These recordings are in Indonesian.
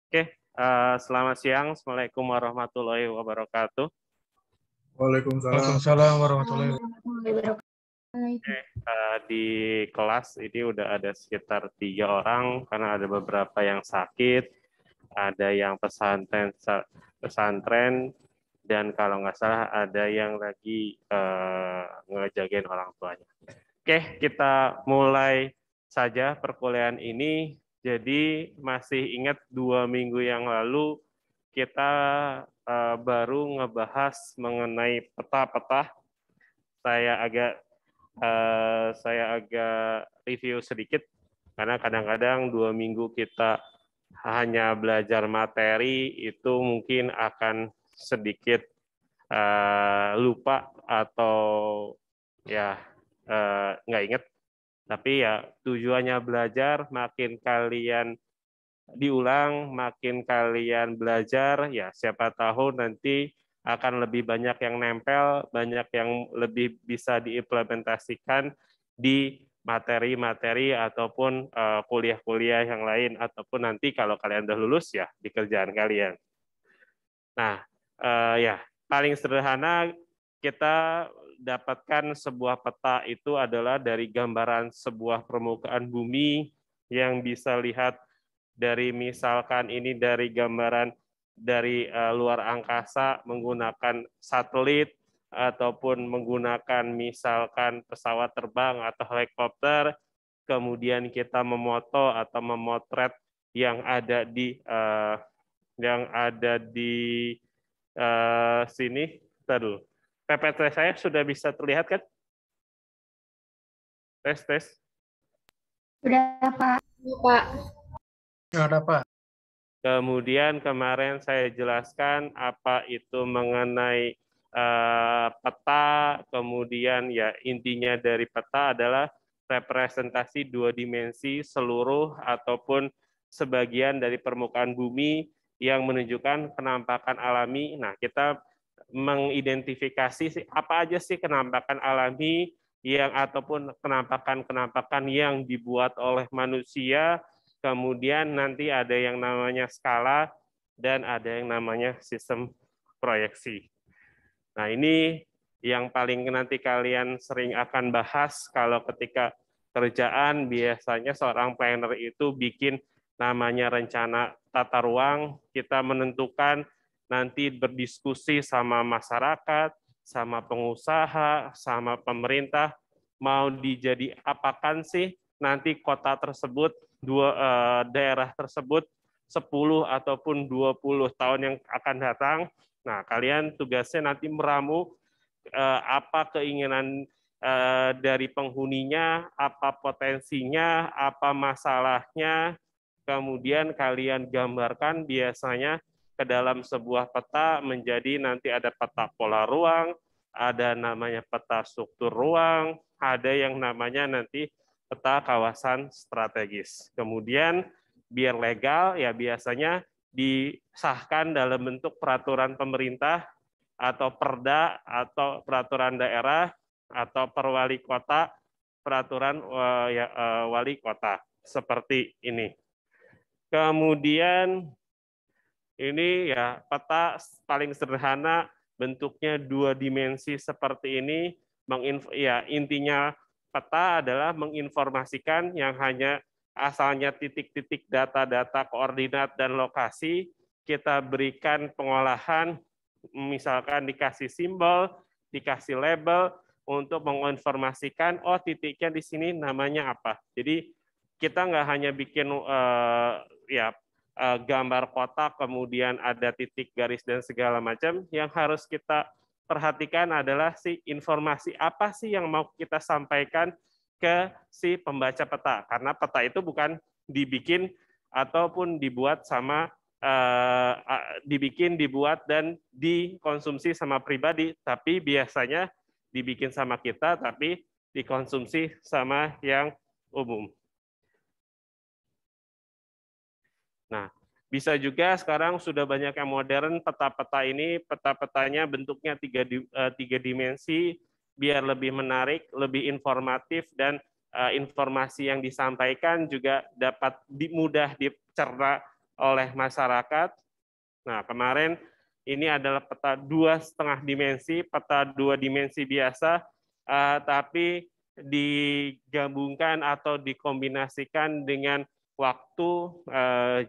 Oke, selamat siang. Assalamualaikum warahmatullahi wabarakatuh. Waalaikumsalam. Waalaikumsalam warahmatullahi wabarakatuh. Di kelas ini udah ada sekitar 3 orang karena ada beberapa yang sakit, ada yang pesantren, dan kalau nggak salah ada yang lagi ngejagain orang tuanya. Oke, kita mulai saja perkuliahan ini. Jadi masih ingat 2 minggu yang lalu kita baru ngebahas mengenai peta-peta. Saya agak review sedikit karena kadang-kadang 2 minggu kita hanya belajar materi itu mungkin akan sedikit lupa atau ya nggak inget. Tapi ya tujuannya belajar, makin kalian diulang, makin kalian belajar, ya siapa tahu nanti akan lebih banyak yang nempel, banyak yang lebih bisa diimplementasikan di materi-materi ataupun kuliah-kuliah yang lain, ataupun nanti kalau kalian udah lulus ya di kerjaan kalian. Nah, ya paling sederhana kita dapatkan sebuah peta itu adalah dari gambaran sebuah permukaan bumi yang bisa lihat dari misalkan ini dari gambaran dari luar angkasa menggunakan satelit ataupun menggunakan misalkan pesawat terbang atau helikopter, kemudian kita memoto atau memotret yang ada di sini. Tadi PPT saya sudah bisa terlihat kan? Tes. Sudah, Pak. Nggak ada, Pak. Kemudian kemarin saya jelaskan apa itu mengenai peta, kemudian ya intinya dari peta adalah representasi 2 dimensi seluruh ataupun sebagian dari permukaan bumi yang menunjukkan penampakan alami. Nah, kita mengidentifikasi apa aja sih penampakan alami yang ataupun penampakan-penampakan yang dibuat oleh manusia. Kemudian nanti ada yang namanya skala dan ada yang namanya sistem proyeksi. Nah, ini yang paling nanti kalian sering akan bahas kalau ketika kerjaan, biasanya seorang planner itu bikin namanya rencana tata ruang, kita menentukan nanti berdiskusi sama masyarakat, sama pengusaha, sama pemerintah, mau dijadi apakan sih nanti kota tersebut, daerah tersebut 10 ataupun 20 tahun yang akan datang. Nah, kalian tugasnya nanti meramu apa keinginan dari penghuninya, apa potensinya, apa masalahnya, kemudian kalian gambarkan biasanya ke dalam sebuah peta menjadi nanti ada peta pola ruang, ada namanya peta struktur ruang, ada yang namanya nanti peta kawasan strategis. Kemudian biar legal ya biasanya disahkan dalam bentuk peraturan pemerintah atau perda atau peraturan daerah atau perwali kota, peraturan wali kota seperti ini. Kemudian ini ya peta paling sederhana, bentuknya 2 dimensi seperti ini. Intinya peta adalah menginformasikan yang hanya asalnya titik-titik data-data koordinat dan lokasi, kita berikan pengolahan, misalkan dikasih simbol, dikasih label, untuk menginformasikan, oh titiknya di sini namanya apa. Jadi kita nggak hanya bikin gambar kotak, kemudian ada titik, garis, dan segala macam. Yang harus kita perhatikan adalah informasi apa sih yang mau kita sampaikan ke si pembaca peta. Karena peta itu bukan dibikin ataupun dibuat sama dibuat dan dikonsumsi sama pribadi, tapi biasanya dibikin sama kita, tapi dikonsumsi sama yang umum. Nah, bisa juga sekarang sudah banyak yang modern peta-peta ini, peta-petanya bentuknya 3 dimensi, biar lebih menarik, lebih informatif, dan informasi yang disampaikan juga dapat mudah dicerna oleh masyarakat. Nah, kemarin ini adalah peta 2,5 dimensi, peta 2 dimensi biasa, tapi digabungkan atau dikombinasikan dengan waktu.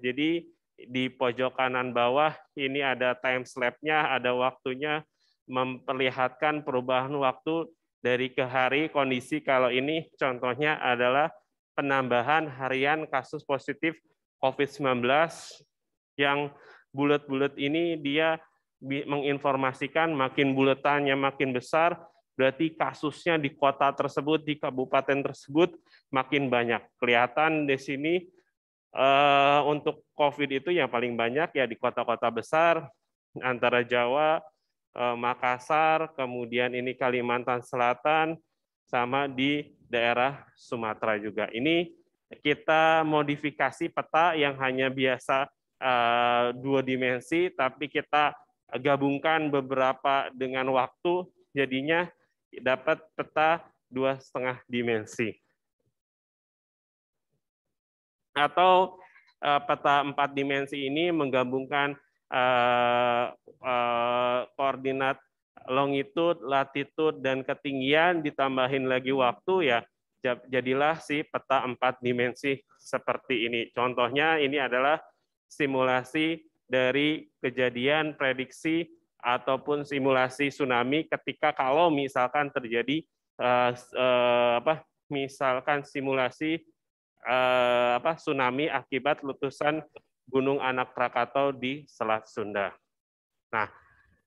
Jadi di pojok kanan bawah ini ada time slab-nya, ada waktunya, memperlihatkan perubahan waktu dari ke hari. Kondisi kalau ini contohnya adalah penambahan harian kasus positif COVID-19 yang bulat-bulat ini dia menginformasikan makin buletannya makin besar, berarti kasusnya di kota tersebut, di kabupaten tersebut makin banyak. Kelihatan di sini untuk COVID itu yang paling banyak ya di kota-kota besar, antara Jawa, Makassar, kemudian ini Kalimantan Selatan, sama di daerah Sumatera juga. Ini kita modifikasi peta yang hanya biasa 2 dimensi, tapi kita gabungkan beberapa dengan waktu, jadinya dapat peta 2,5 dimensi. Atau peta 4 dimensi ini menggabungkan koordinat longitude, latitude, dan ketinggian, ditambahin lagi waktu, ya jadilah si peta 4 dimensi seperti ini. Contohnya ini adalah simulasi dari kejadian prediksi ataupun simulasi tsunami ketika kalau misalkan terjadi misalkan simulasi tsunami akibat letusan Gunung Anak Krakatau di Selat Sunda. Nah,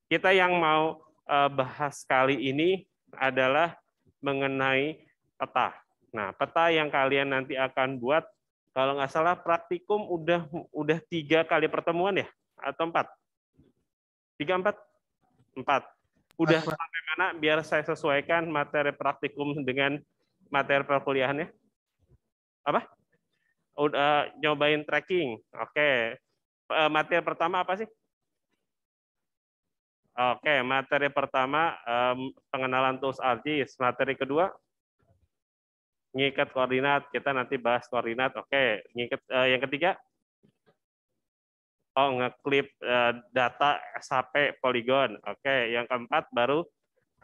kita yang mau bahas kali ini adalah mengenai peta. Nah, peta yang kalian nanti akan buat, kalau nggak salah praktikum udah 3 kali pertemuan ya, atau 4? 3, 4? 4. Udah sampai mana biar saya sesuaikan materi praktikum dengan materi perkuliahannya? Apa? Udah nyobain tracking. Oke. Materi pertama apa sih? Oke, materi pertama pengenalan tools ArcGIS. Materi kedua ngikat koordinat. Kita nanti bahas koordinat. Oke, ngikat yang ketiga ngeklip data SAP Polygon. Oke, yang keempat baru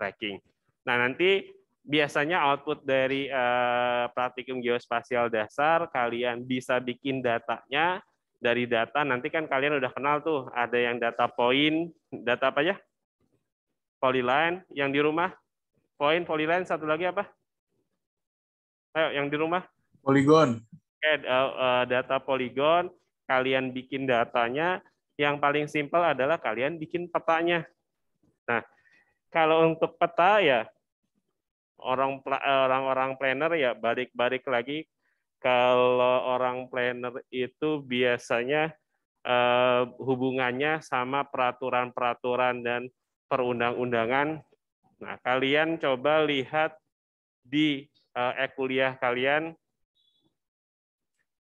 tracking. Nah, nanti biasanya output dari praktikum geospasial dasar, kalian bisa bikin datanya. Dari data, nanti kan kalian udah kenal tuh, ada yang data point, data apa ya? Polyline, yang di rumah? Point, polyline, satu lagi apa? Ayo, yang di rumah? Polygon. Oke, data polygon, kalian bikin datanya, yang paling simpel adalah kalian bikin petanya. Nah, kalau untuk peta ya, orang-orang planner ya balik lagi, kalau orang planner itu biasanya hubungannya sama peraturan-peraturan dan perundang-undangan. Nah, kalian coba lihat di kuliah kalian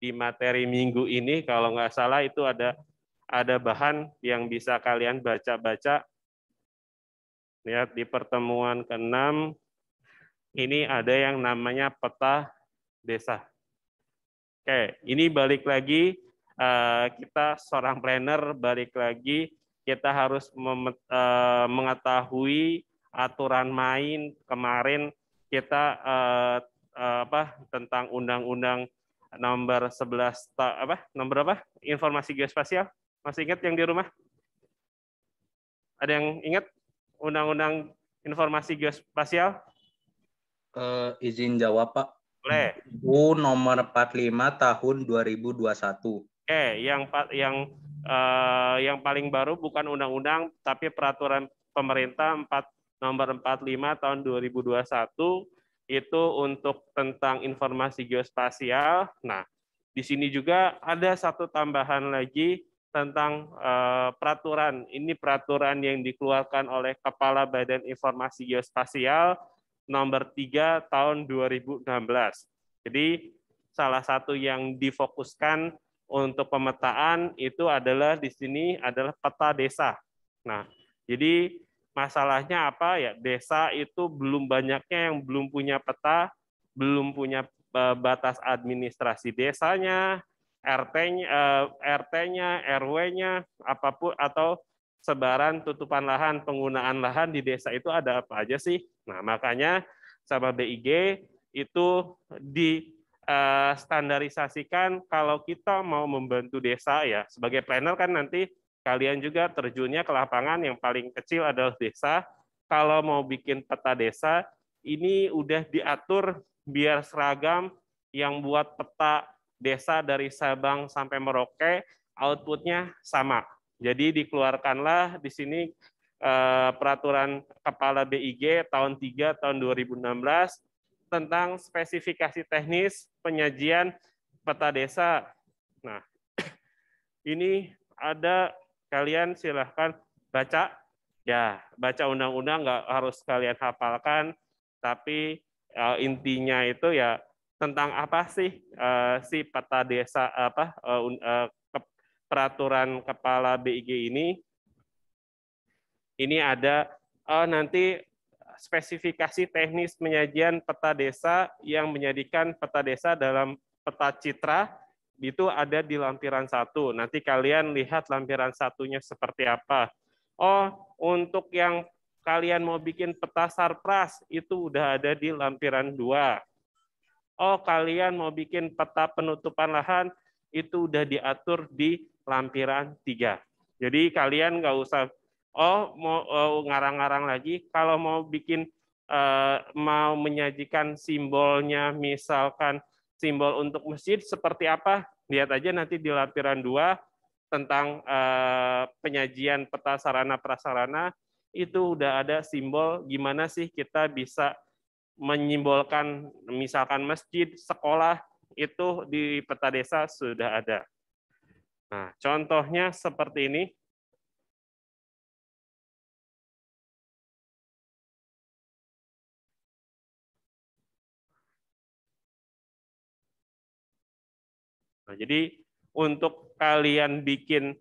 di materi minggu ini, kalau nggak salah itu ada bahan yang bisa kalian baca-baca. Lihat di pertemuan ke-6 ini ada yang namanya peta desa. Oke, ini balik lagi, kita seorang planner, balik lagi, kita harus mengetahui aturan main. Kemarin kita tentang Undang-Undang nomor 11, nomor berapa? Informasi geospasial. Masih ingat yang di rumah? Ada yang ingat Undang-Undang Informasi Geospasial? Izin jawab, Pak. Boleh. UU nomor 45 tahun 2021. Oke, yang paling baru bukan undang-undang tapi peraturan pemerintah nomor 45 tahun 2021 itu untuk tentang informasi geospasial. Nah, di sini juga ada satu tambahan lagi tentang peraturan. Ini peraturan yang dikeluarkan oleh Kepala Badan Informasi Geospasial nomor 3 tahun 2016. Jadi salah satu yang difokuskan untuk pemetaan itu adalah di sini adalah peta desa. Nah, jadi masalahnya apa ya? Desa itu belum banyaknya yang belum punya peta, belum punya batas administrasi desanya, RT-nya, RW-nya, apapun, atau sebaran tutupan lahan, penggunaan lahan di desa itu ada apa aja sih? Nah, makanya sama BIG itu standarisasikan kalau kita mau membantu desa ya. Sebagai planner kan nanti kalian juga terjunnya ke lapangan, yang paling kecil adalah desa. Kalau mau bikin peta desa, ini udah diatur biar seragam, yang buat peta desa dari Sabang sampai Merauke, outputnya sama. Jadi dikeluarkanlah di sini peraturan Kepala BIG tahun 3 tahun 2016 tentang spesifikasi teknis penyajian peta desa. Nah, ini ada, kalian silahkan baca. Ya, baca undang-undang nggak harus kalian hafalkan, tapi intinya itu ya tentang apa sih si peta desa, peraturan Kepala BIG ini. Ini ada nanti spesifikasi teknis penyajian peta desa yang menjadikan peta desa dalam peta citra itu ada di lampiran 1. Nanti kalian lihat lampiran satunya seperti apa. Oh, untuk yang kalian mau bikin peta sarpras itu udah ada di lampiran 2. Oh, kalian mau bikin peta penutupan lahan itu udah diatur di lampiran 3. Jadi kalian nggak usah mau ngarang-ngarang lagi. Kalau mau bikin mau menyajikan simbolnya, misalkan simbol untuk masjid seperti apa, lihat aja nanti di lampiran 2 tentang penyajian peta sarana prasarana, itu udah ada simbol gimana sih kita bisa menyimbolkan, misalkan masjid, sekolah, itu di peta desa sudah ada. Nah, contohnya seperti ini. Nah, jadi untuk kalian bikin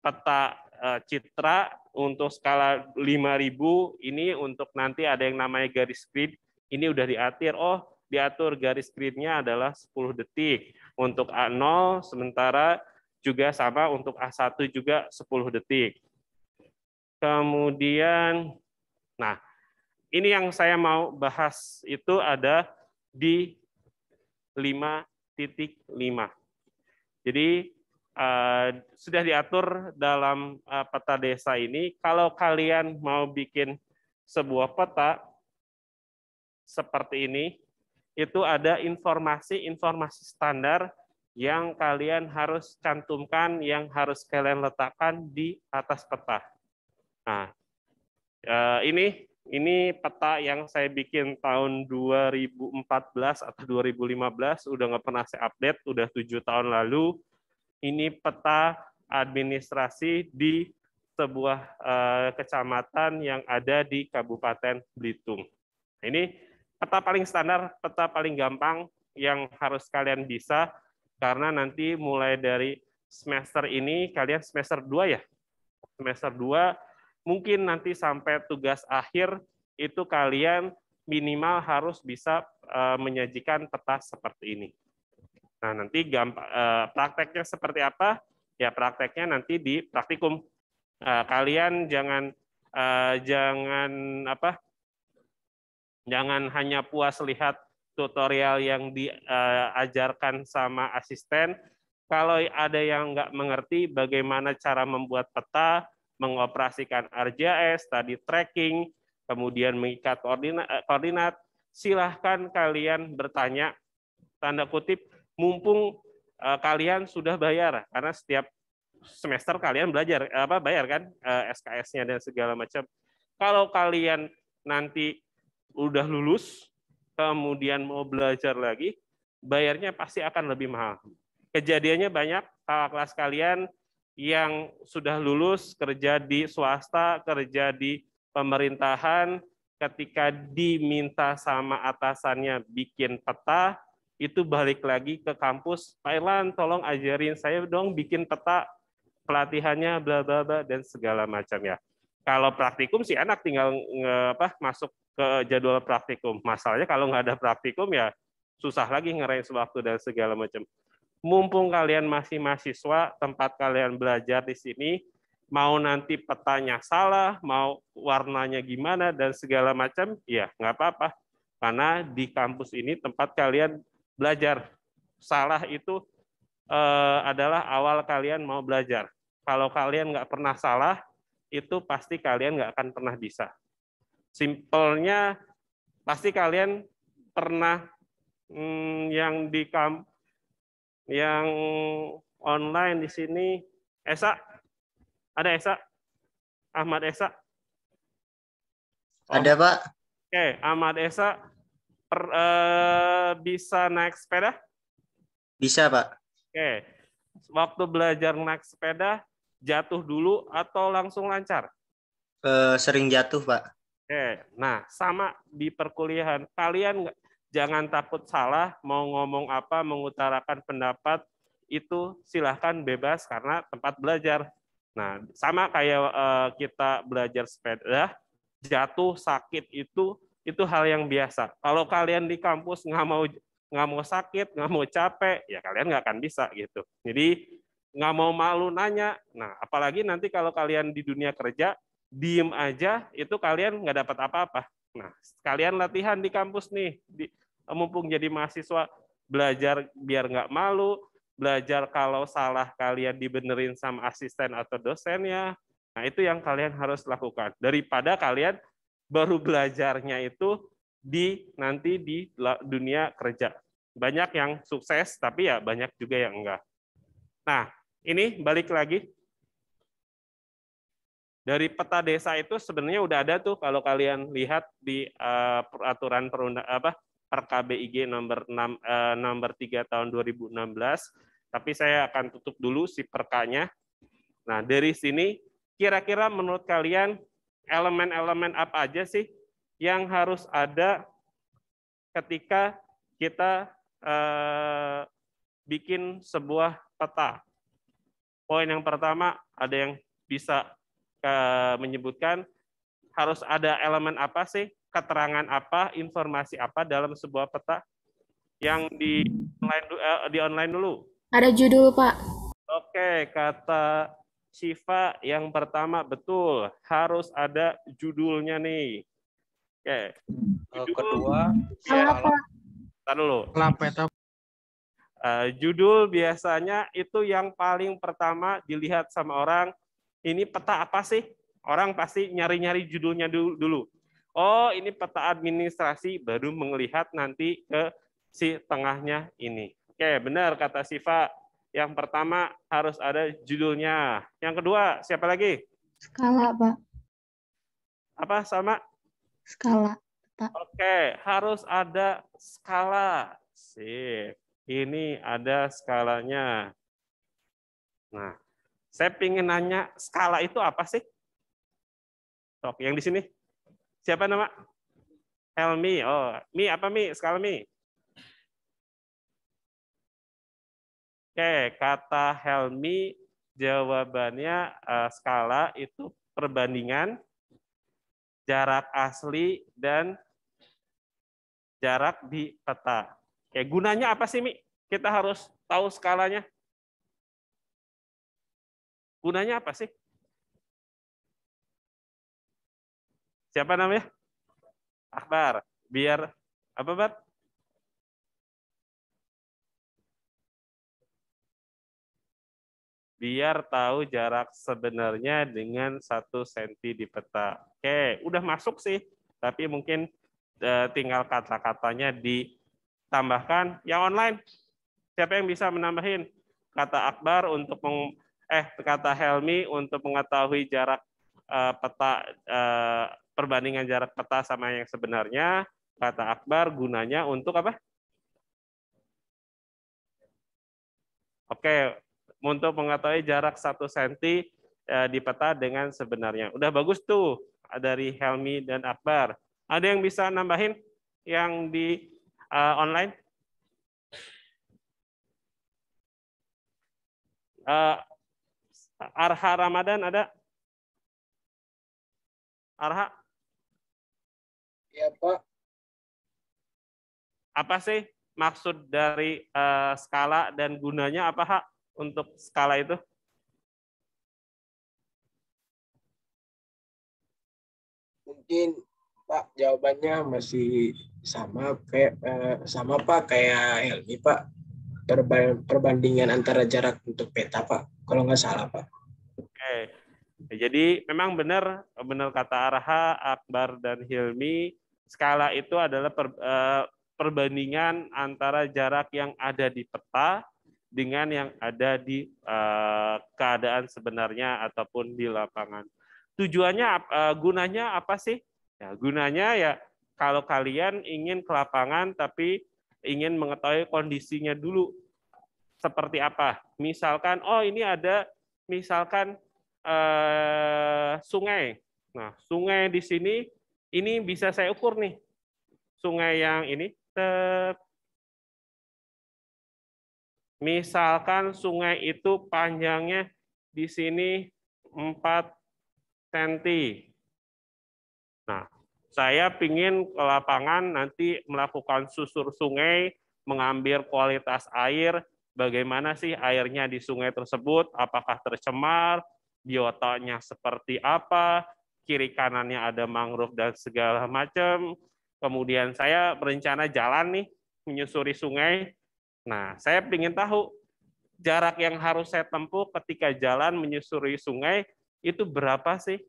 peta citra untuk skala 5.000, ini untuk nanti ada yang namanya garis grid, ini udah diatur. Oh, diatur garis gridnya adalah 10 detik. Untuk A0 sementara juga sama, untuk A1 juga 10 detik. Kemudian, nah, ini yang saya mau bahas itu ada di 5.5. Jadi sudah diatur dalam peta desa ini, kalau kalian mau bikin sebuah peta seperti ini, itu ada informasi standar yang kalian harus cantumkan, yang harus kalian letakkan di atas peta. Nah, ini peta yang saya bikin tahun 2014 atau 2015, udah nggak pernah saya update, udah 7 tahun lalu. Ini peta administrasi di sebuah kecamatan yang ada di Kabupaten Belitung. Ini peta paling standar, peta paling gampang yang harus kalian bisa, karena nanti mulai dari semester ini, kalian semester 2 ya? Semester 2, mungkin nanti sampai tugas akhir, itu kalian minimal harus bisa menyajikan peta seperti ini. Nah, nanti prakteknya seperti apa? Ya, prakteknya nanti di praktikum. Kalian jangan hanya puas lihat tutorial yang diajarkan sama asisten. Kalau ada yang nggak mengerti bagaimana cara membuat peta, mengoperasikan ArcGIS, tadi tracking, kemudian mengikat koordinat, silahkan kalian bertanya, tanda kutip, mumpung kalian sudah bayar, karena setiap semester kalian bayar kan SKS-nya dan segala macam. Kalau kalian nanti udah lulus, kemudian mau belajar lagi, bayarnya pasti akan lebih mahal. Kejadiannya banyak kakak kelas kalian yang sudah lulus, kerja di swasta, kerja di pemerintahan, ketika diminta sama atasannya bikin peta, itu balik lagi ke kampus, Pak Irlan, tolong ajarin saya dong bikin peta, pelatihannya bla bla bla dan segala macam ya. Kalau praktikum sih enak, tinggal masuk ke jadwal praktikum. Masalahnya kalau nggak ada praktikum ya susah lagi ngerain waktu dan segala macam. mumpung kalian masih mahasiswa, tempat kalian belajar di sini, mau nanti petanya salah, mau warnanya gimana, dan segala macam, ya nggak apa-apa. Karena di kampus ini tempat kalian belajar. Salah itu adalah awal kalian mau belajar. Kalau kalian nggak pernah salah, itu pasti kalian nggak akan pernah bisa. Simpelnya, pasti kalian pernah yang online di sini. Esa, ada Esa? Ahmad Esa? Ada, Pak. Oke, Ahmad Esa bisa naik sepeda? Bisa, Pak. Oke. Waktu belajar naik sepeda, jatuh dulu atau langsung lancar? Sering jatuh, Pak. Oke. Nah, sama di perkuliahan. Kalian jangan takut salah, mau ngomong apa, mengutarakan pendapat, itu silahkan bebas karena tempat belajar. Nah, sama kayak kita belajar sepeda, jatuh, sakit itu hal yang biasa. Kalau kalian di kampus nggak mau sakit, nggak mau capek, ya kalian nggak akan bisa gitu. Jadi nggak mau malu nanya. Nah, apalagi nanti kalau kalian di dunia kerja, diem aja, itu kalian nggak dapat apa-apa. Nah, kalian latihan di kampus nih, mumpung jadi mahasiswa, belajar biar nggak malu, belajar kalau salah kalian dibenerin sama asisten atau dosennya. Nah, itu yang kalian harus lakukan. Daripada kalian baru belajarnya itu nanti di dunia kerja. Banyak yang sukses, tapi ya banyak juga yang enggak. Nah, ini balik lagi. Dari peta desa itu sebenarnya udah ada tuh kalau kalian lihat di peraturan PKBIG nomor 3 tahun 2016. Tapi saya akan tutup dulu si perkanya. Nah, dari sini kira-kira menurut kalian elemen-elemen apa aja sih yang harus ada ketika kita bikin sebuah peta? Poin yang pertama, ada yang bisa menyebutkan harus ada elemen apa sih, keterangan apa, informasi apa dalam sebuah peta? Yang di online dulu. Ada judul, Pak. Oke, kata Syifa yang pertama betul, harus ada judulnya nih. Oke. Kedua, Tar dulu. Peta. Judul biasanya itu yang paling pertama dilihat sama orang. Ini peta apa sih? Orang pasti nyari-nyari judulnya dulu. Oh, ini peta administrasi, baru melihat nanti ke si tengahnya ini. Oke, benar kata Siva. Yang pertama harus ada judulnya. Yang kedua, siapa lagi? Skala, Pak. Apa sama? Skala. Oke, harus ada skala. Sip. Ini ada skalanya. Nah, saya ingin nanya, skala itu apa sih? Sok, yang di sini. Siapa nama? Helmi. Oh, Mi apa Mi? Skala Mi. Oke, kata Helmi, jawabannya skala itu perbandingan jarak asli dan jarak di peta. Oke, gunanya apa sih, Mi? Kita harus tahu skalanya. Gunanya apa sih? Siapa namanya? Akbar. Biar apa, Bar? Biar tahu jarak sebenarnya dengan 1 cm di peta. Oke, udah masuk sih, tapi mungkin tinggal kata-katanya ditambahkan. Yang online, siapa yang bisa menambahin? Kata Akbar untuk kata Helmi untuk mengetahui jarak peta, perbandingan jarak peta sama yang sebenarnya. Kata Akbar gunanya untuk apa? Oke, untuk mengetahui jarak 1 cm di peta dengan sebenarnya. Udah bagus tuh dari Helmi dan Akbar. Ada yang bisa nambahin yang di online? Arha Ramadan ada? Arha? Ya, Pak. Apa sih maksud dari skala dan gunanya apa, Hak, untuk skala itu? Mungkin Pak jawabannya masih sama kayak sama Pak kayak Helmi Pak. Perbandingan antara jarak untuk peta Pak. Kalau nggak salah Pak. Oke. Jadi memang benar kata Arha, Akbar dan Hilmi, skala itu adalah perbandingan antara jarak yang ada di peta dengan yang ada di keadaan sebenarnya ataupun di lapangan. Tujuannya, gunanya apa sih? Ya, gunanya ya kalau kalian ingin ke lapangan tapi ingin mengetahui kondisinya dulu seperti apa. Misalkan, oh ini ada misalkan sungai. Nah, sungai di sini ini bisa saya ukur nih. Sungai yang ini, misalkan sungai itu panjangnya di sini 4 cm. Nah, saya ingin ke lapangan nanti melakukan susur sungai, mengambil kualitas air, bagaimana sih airnya di sungai tersebut, apakah tercemar, biotanya seperti apa, kiri kanannya ada mangrove dan segala macam. Kemudian saya berencana jalan nih, menyusuri sungai. Nah, saya ingin tahu jarak yang harus saya tempuh ketika jalan menyusuri sungai itu berapa sih?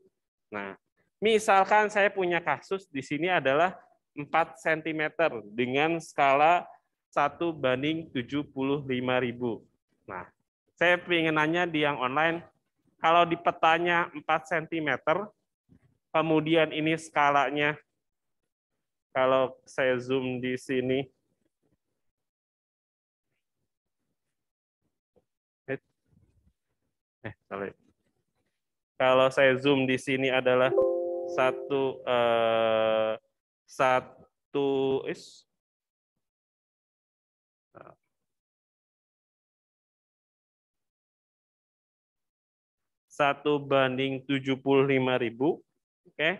Nah, misalkan saya punya kasus di sini adalah 4 cm dengan skala 1:75.000. Nah, saya ingin nanya di yang online, kalau di petanya 4 cm, kemudian ini skalanya, kalau saya zoom di sini, kalau saya zoom di sini adalah satu banding 75.000, oke?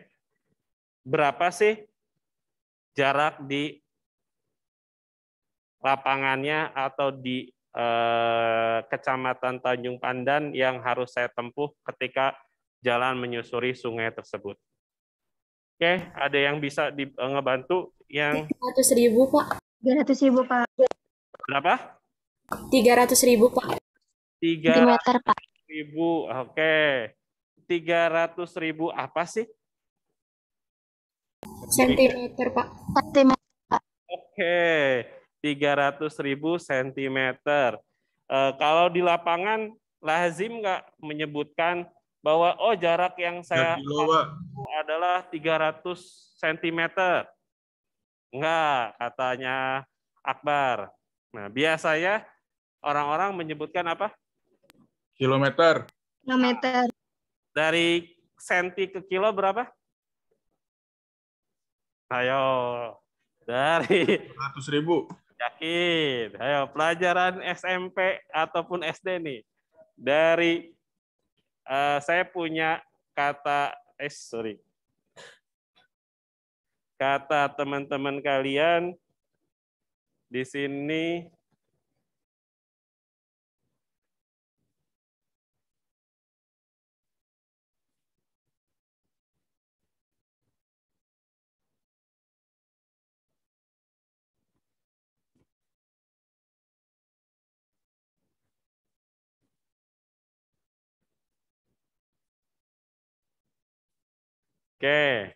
Berapa sih jarak di lapangannya atau di Kecamatan Tanjung Pandan yang harus saya tempuh ketika jalan menyusuri sungai tersebut? Oke, ada yang bisa ngebantu yang 300.000 Pak. 300.000 Pak. berapa? 300.000 Pak. Centimeter Pak. 300.000, oke. 300.000 apa sih? Sentimeter Pak. Sentimeter. Oke, 300.000 sentimeter. Kalau di lapangan lazim nggak menyebutkan bahwa oh jarak yang saya adalah 300 cm. Enggak, katanya Akbar. Nah, biasanya orang-orang menyebutkan apa? Kilometer. Kilometer. Dari senti ke kilo berapa? Ayo, dari 100.000. yakin. Ayo, pelajaran SMP ataupun SD nih. Dari saya punya kata kata teman-teman kalian di sini. Oke.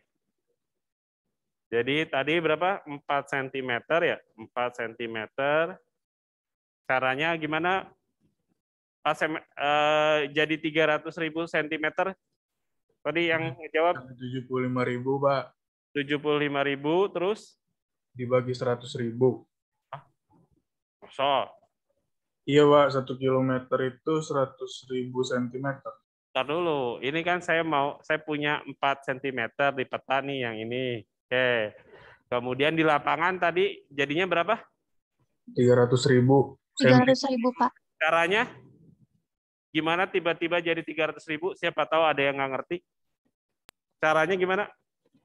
Jadi tadi berapa? 4 cm ya? 4 cm. Caranya gimana? Jadi 300.000 cm. Tadi yang jawab 75.000, Pak. 75.000 terus Dibagi 100.000. So. Iya, Pak. 1 kilometer itu 100.000 sentimeter. Ntar dulu, ini kan saya punya 4 cm di peta nih yang ini. Oke. Kemudian di lapangan tadi jadinya berapa? 300.000. 300.000 Pak. Caranya gimana tiba-tiba jadi 300.000? Siapa tahu ada yang nggak ngerti. Caranya gimana?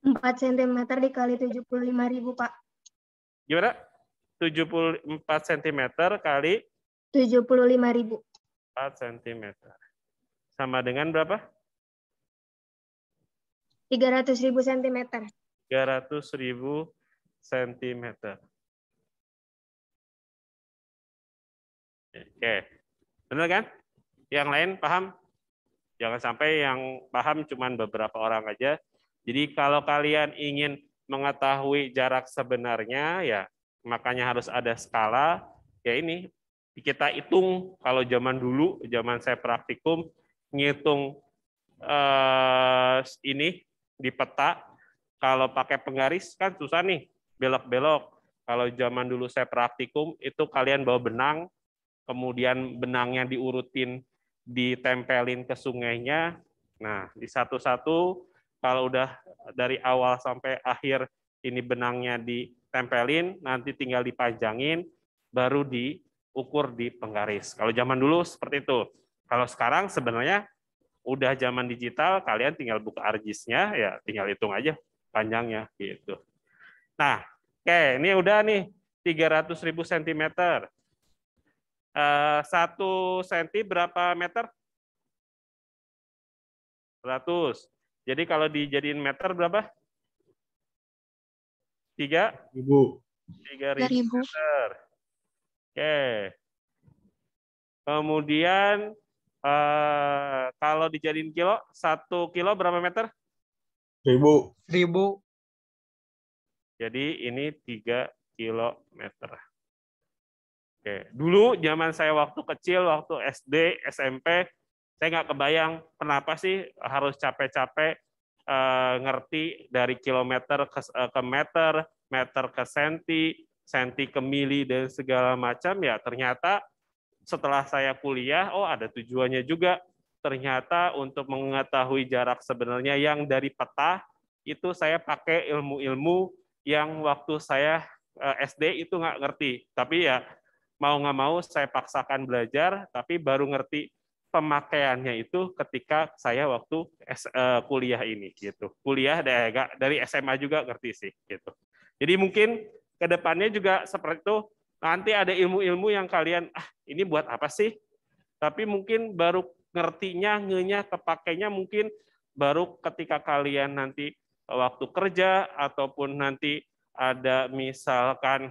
4 cm dikali 75.000 Pak. Gimana? 74 cm kali 75.000. 4 cm. Sama dengan berapa? 300.000 cm. 300.000 cm. Oke. Benar kan? Yang lain paham? Jangan sampai yang paham cuma beberapa orang aja. Jadi kalau kalian ingin mengetahui jarak sebenarnya, ya makanya harus ada skala. Ya ini, kita hitung kalau zaman dulu, zaman saya praktikum, ngitung ini di peta, kalau pakai penggaris kan susah nih, belok-belok. Kalau zaman dulu saya praktikum, itu kalian bawa benang, kemudian benangnya diurutin, ditempelin ke sungainya. Nah, di satu-satu, kalau udah dari awal sampai akhir ini benangnya ditempelin, nanti tinggal dipajangin, baru diukur di penggaris. Kalau zaman dulu seperti itu. Kalau sekarang sebenarnya udah zaman digital, kalian tinggal buka ArcGIS-nya, ya tinggal hitung aja panjangnya gitu. Nah, oke, ini udah nih 300.000 cm. 1 senti berapa meter? 100. Jadi kalau dijadiin meter berapa? 3.000 meter. Oke. Kemudian kalau dijadiin kilo, 1 kilo berapa meter? 1.000. Jadi ini 3 kilometer. Oke. Dulu zaman saya waktu kecil, waktu SD, SMP, saya nggak kebayang kenapa sih harus capek-capek ngerti dari kilometer ke meter, meter ke senti, senti ke mili, dan segala macam. Ya ternyata setelah saya kuliah, oh ada tujuannya juga. Ternyata untuk mengetahui jarak sebenarnya yang dari peta, itu saya pakai ilmu-ilmu yang waktu saya SD itu nggak ngerti. Tapi ya mau nggak mau saya paksakan belajar, tapi baru ngerti pemakaiannya itu ketika saya waktu kuliah ini gitu. Kuliah dari SMA juga ngerti sih gitu. Jadi mungkin ke depannya juga seperti itu. Nanti ada ilmu-ilmu yang kalian ini buat apa sih? Tapi mungkin baru ngertinya, kepakainya mungkin baru ketika kalian nanti waktu kerja ataupun nanti ada misalkan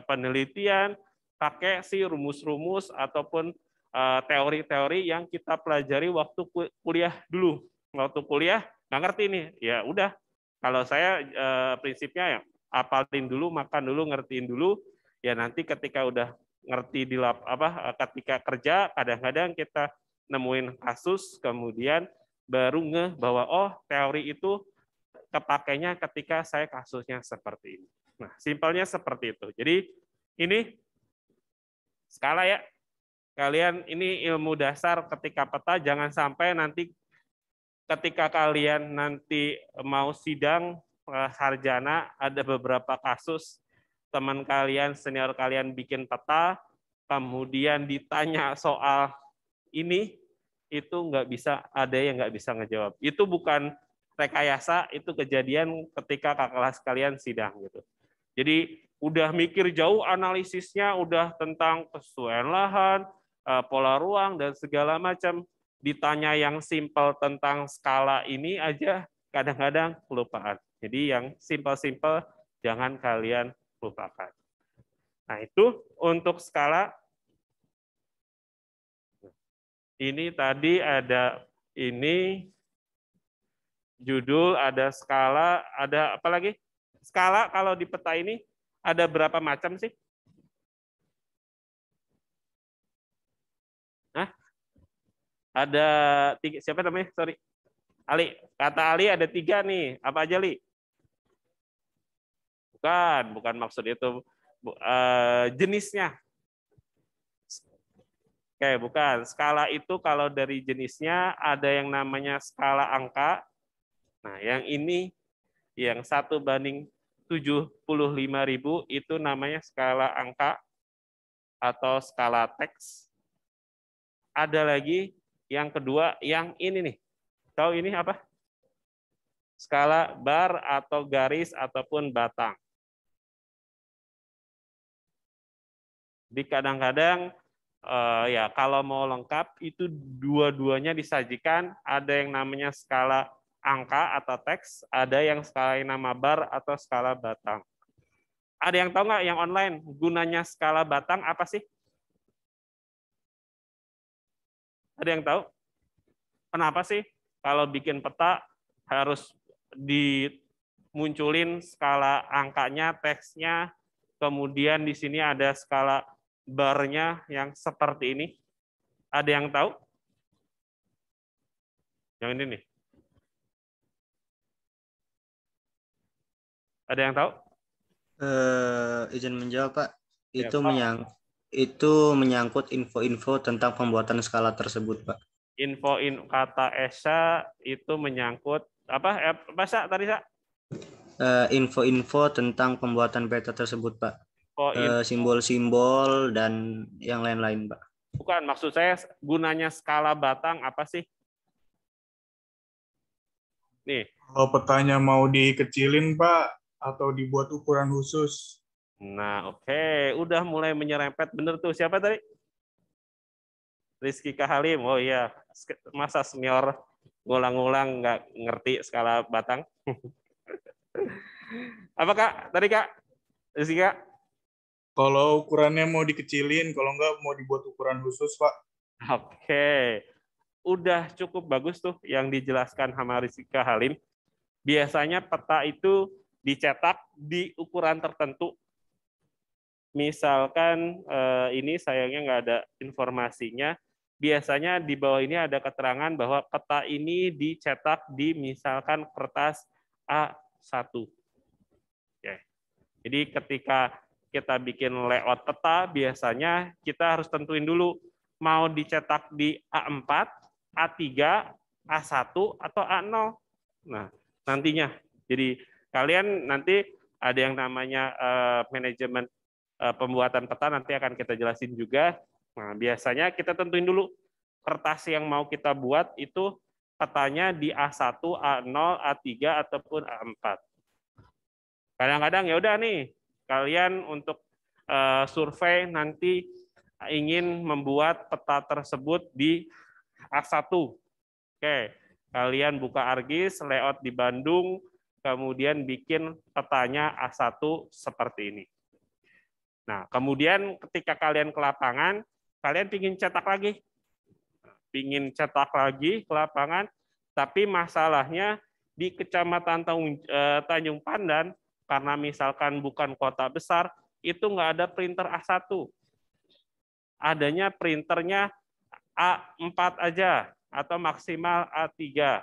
penelitian, pakai si rumus-rumus ataupun teori-teori yang kita pelajari waktu kuliah dulu. Waktu kuliah nggak ngerti nih, ya udah. Kalau saya prinsipnya ya apalin dulu, makan dulu, ngertiin dulu. Ya nanti ketika udah ngerti ketika kerja, kadang-kadang kita nemuin kasus, kemudian baru ngeh bahwa oh teori itu kepakainya ketika saya kasusnya seperti ini. Nah, simpelnya seperti itu. Jadi ini skala ya. Kalian ini ilmu dasar ketika peta, jangan sampai nanti ketika kalian nanti mau sidang sarjana, ada beberapa kasus teman kalian, senior kalian bikin peta, kemudian ditanya soal ini, itu nggak bisa, ada yang nggak bisa ngejawab. Itu bukan rekayasa, itu kejadian ketika kakak kelas kalian sidang gitu. Jadi udah mikir jauh analisisnya, udah tentang kesesuaian lahan, pola ruang, dan segala macam. Ditanya yang simpel tentang skala ini aja kadang-kadang kelupaan. Jadi yang simpel-simpel jangan kalian lupakan. Nah itu untuk skala. Ini tadi ada ini judul, ada skala, ada apa lagi? Skala kalau di peta ini ada berapa macam sih? Hah? Ada 3, siapa namanya? Sorry. Ali. Kata Ali ada 3 nih. Apa aja, Li? Bukan maksud itu. Jenisnya. Oke, bukan. Skala itu kalau dari jenisnya ada yang namanya skala angka. Nah, yang ini yang 1:75.000 itu namanya skala angka atau skala teks. Ada lagi yang kedua, yang ini nih. Tahu ini apa? Skala bar atau garis ataupun batang. Jadi kadang-kadang ya kalau mau lengkap itu dua-duanya disajikan, ada yang namanya skala angka atau teks, ada yang skala nama bar atau skala batang. Ada yang tahu nggak yang online gunanya skala batang apa sih? Ada yang tahu? Kenapa sih kalau bikin peta harus dimunculin skala angkanya, teksnya, kemudian di sini ada skala barnya yang seperti ini? Ada yang tahu? Yang ini nih. Ada yang tahu? Izin menjawab, Pak. Ya, Itu Pak. itu menyangkut info-info tentang pembuatan skala tersebut, Pak. Info kata Esa itu menyangkut apa? Apa Sa, tadi Sa? Info-info tentang pembuatan peta tersebut, Pak. Simbol-simbol dan yang lain-lain, Pak. Bukan, maksud saya gunanya skala batang apa sih? Nih. Kalau petanya mau dikecilin, Pak, atau dibuat ukuran khusus. Nah, oke. Udah mulai menyerempet. Bener tuh. Siapa tadi? Rizky Kahalim. Oh iya. Masa senior ngulang-ngulang nggak ngerti skala batang? Apa, Kak? Tadi, Kak? Rizky, Kak? Kalau ukurannya mau dikecilin, kalau nggak mau dibuat ukuran khusus, Pak. Oke. Udah cukup bagus tuh yang dijelaskan sama Rizky Kahalim. Biasanya peta itu dicetak di ukuran tertentu. Misalkan ini sayangnya nggak ada informasinya. Biasanya di bawah ini ada keterangan bahwa peta ini dicetak di misalkan kertas A1. Oke. Jadi ketika kita bikin layout peta, biasanya kita harus tentuin dulu mau dicetak di A4, A3, A1, atau A0. Nah, nantinya. Jadi kalian nanti ada yang namanya manajemen pembuatan peta, nanti akan kita jelasin juga. Nah, biasanya kita tentuin dulu kertas yang mau kita buat itu petanya di A1, A0, A3, ataupun A4. Kadang-kadang ya udah nih, kalian untuk survei nanti ingin membuat peta tersebut di A1. Oke, kalian buka ArcGIS, layout di Bandung, kemudian bikin petanya A1 seperti ini. Nah, kemudian ketika kalian ke lapangan, kalian ingin cetak lagi. Ingin cetak lagi ke lapangan, tapi masalahnya di Kecamatan Tanjung Pandan, karena misalkan bukan kota besar, itu nggak ada printer A1. Adanya printernya A4 aja, atau maksimal A3.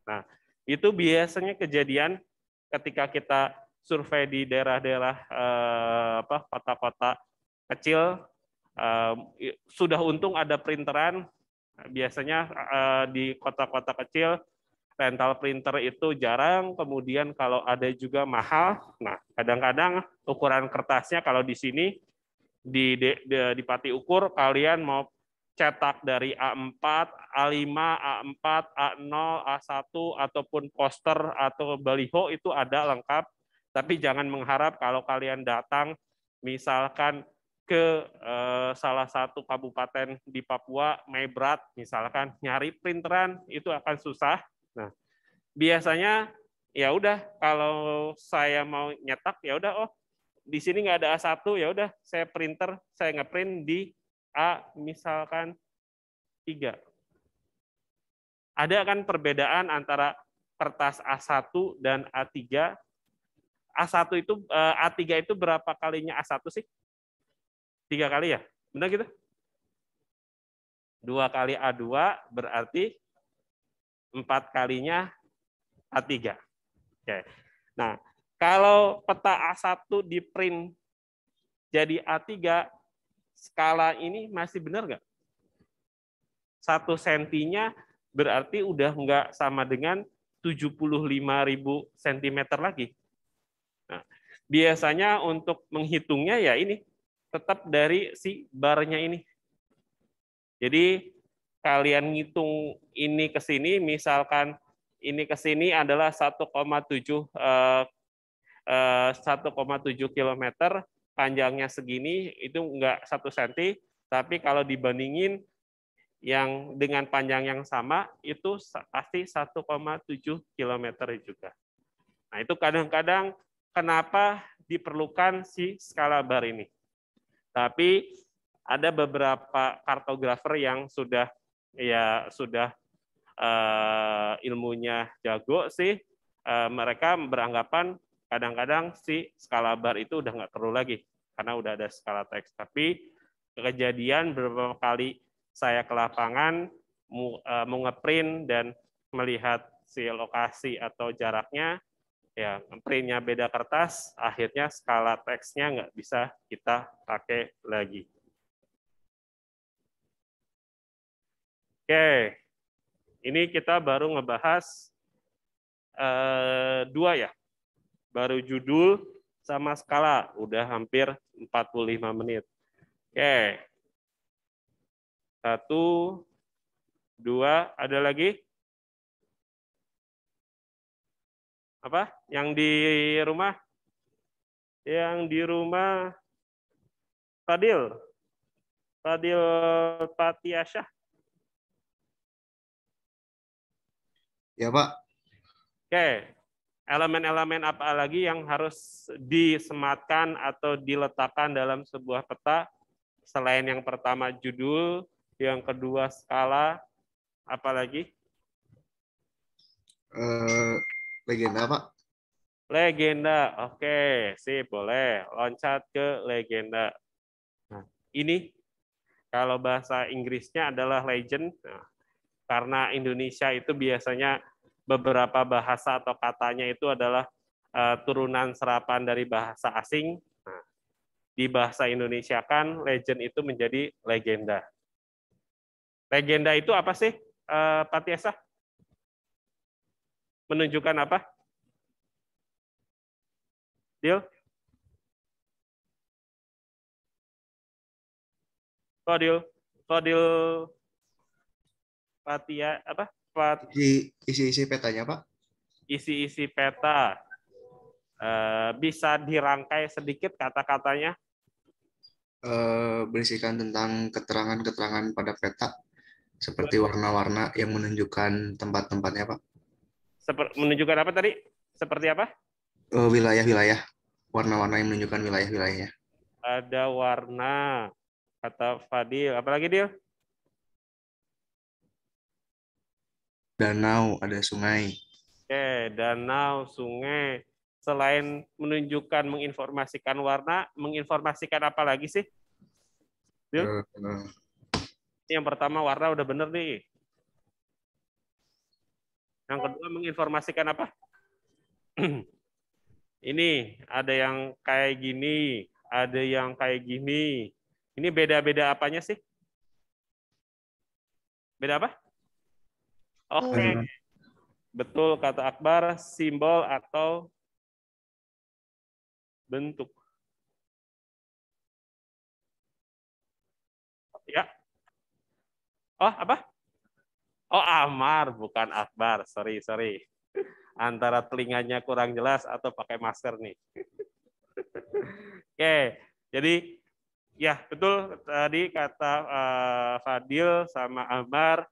Nah, itu biasanya kejadian ketika kita survei di daerah-daerah kota-kota kecil, sudah untung ada printeran. Biasanya di kota-kota kecil rental printer itu jarang, kemudian kalau ada juga mahal. Nah, kadang-kadang ukuran kertasnya kalau di sini di Pati Ukur kalian mau cetak dari A4, A5, A4, A0, A1, ataupun poster atau baliho itu ada lengkap. Tapi jangan mengharap kalau kalian datang misalkan ke salah satu kabupaten di Papua, Maibrat, misalkan nyari printeran itu akan susah. Nah, biasanya ya udah kalau saya mau nyetak ya udah di sini nggak ada A1 ya udah saya printer, saya ngeprint di misalkan 3. Ada kan perbedaan antara kertas A1 dan A3. A1 itu A3 itu berapa kalinya A1 sih? 3 kali ya? Benar gitu? 2 kali A2 berarti 4 kalinya A3. Oke. Nah, kalau peta A1 di print jadi A3, skala ini masih benar nggak? 1 sentinya berarti udah nggak sama dengan 75.000 cm lagi. Nah, biasanya untuk menghitungnya ya ini, tetap dari si barnya ini. Jadi kalian ngitung ini ke sini, misalkan ini ke sini adalah 1,7 km, panjangnya segini, itu enggak 1 cm, tapi kalau dibandingin yang dengan panjang yang sama, itu pasti 1,7 km juga. Nah, itu kadang-kadang kenapa diperlukan si skala bar ini. Tapi ada beberapa kartografer yang sudah ilmunya jago sih, mereka beranggapan kadang-kadang si skala bar itu udah nggak perlu lagi karena udah ada skala teks. Tapi kejadian beberapa kali saya ke lapangan mau ngeprint dan melihat si lokasi atau jaraknya, ya printnya beda kertas, akhirnya skala teksnya nggak bisa kita pakai lagi. Oke, ini kita baru ngebahas 2 ya, baru judul sama skala, udah hampir 45 menit. Oke, 1, 2, ada lagi? Apa? Yang di rumah? Yang di rumah Fadil Patiasyah. Ya, Pak. Oke. Elemen-elemen apa lagi yang harus disematkan atau diletakkan dalam sebuah peta? Selain yang pertama judul, yang kedua skala, apa lagi? Legenda, Pak. Legenda. Oke, sip, boleh. Loncat ke legenda. Nah, ini kalau bahasa Inggrisnya adalah legend. Nah, karena Indonesia itu biasanya beberapa bahasa atau katanya itu adalah turunan serapan dari bahasa asing. Nah, di bahasa Indonesia kan legend itu menjadi legenda. Legenda itu apa sih, Pak Tiasa? Menunjukkan apa? Deal? Fadil Patia apa? Isi-isi petanya, Pak. Isi-isi peta. Bisa dirangkai sedikit kata-katanya? Berisikan tentang keterangan-keterangan pada peta, seperti warna-warna yang menunjukkan tempat-tempatnya, Pak. Menunjukkan apa tadi? Seperti apa? Wilayah-wilayah. Warna-warna yang menunjukkan wilayah-wilayahnya. Ada warna, kata Fadil. Apalagi, Dil? Danau, ada sungai. Oke, danau, sungai. Selain menunjukkan, menginformasikan warna, menginformasikan apa lagi sih? Dil? Yang pertama warna udah bener nih. Yang kedua menginformasikan apa? Ini ada yang kayak gini, ada yang kayak gini. Ini beda-beda apanya sih? Beda apa? Oke. Betul kata Akbar, simbol atau bentuk. Ya. Oh, apa? Oh, Amar, bukan Akbar. Sorry. Antara telinganya kurang jelas atau pakai masker nih. Oke, jadi ya betul tadi kata Fadil sama Amar.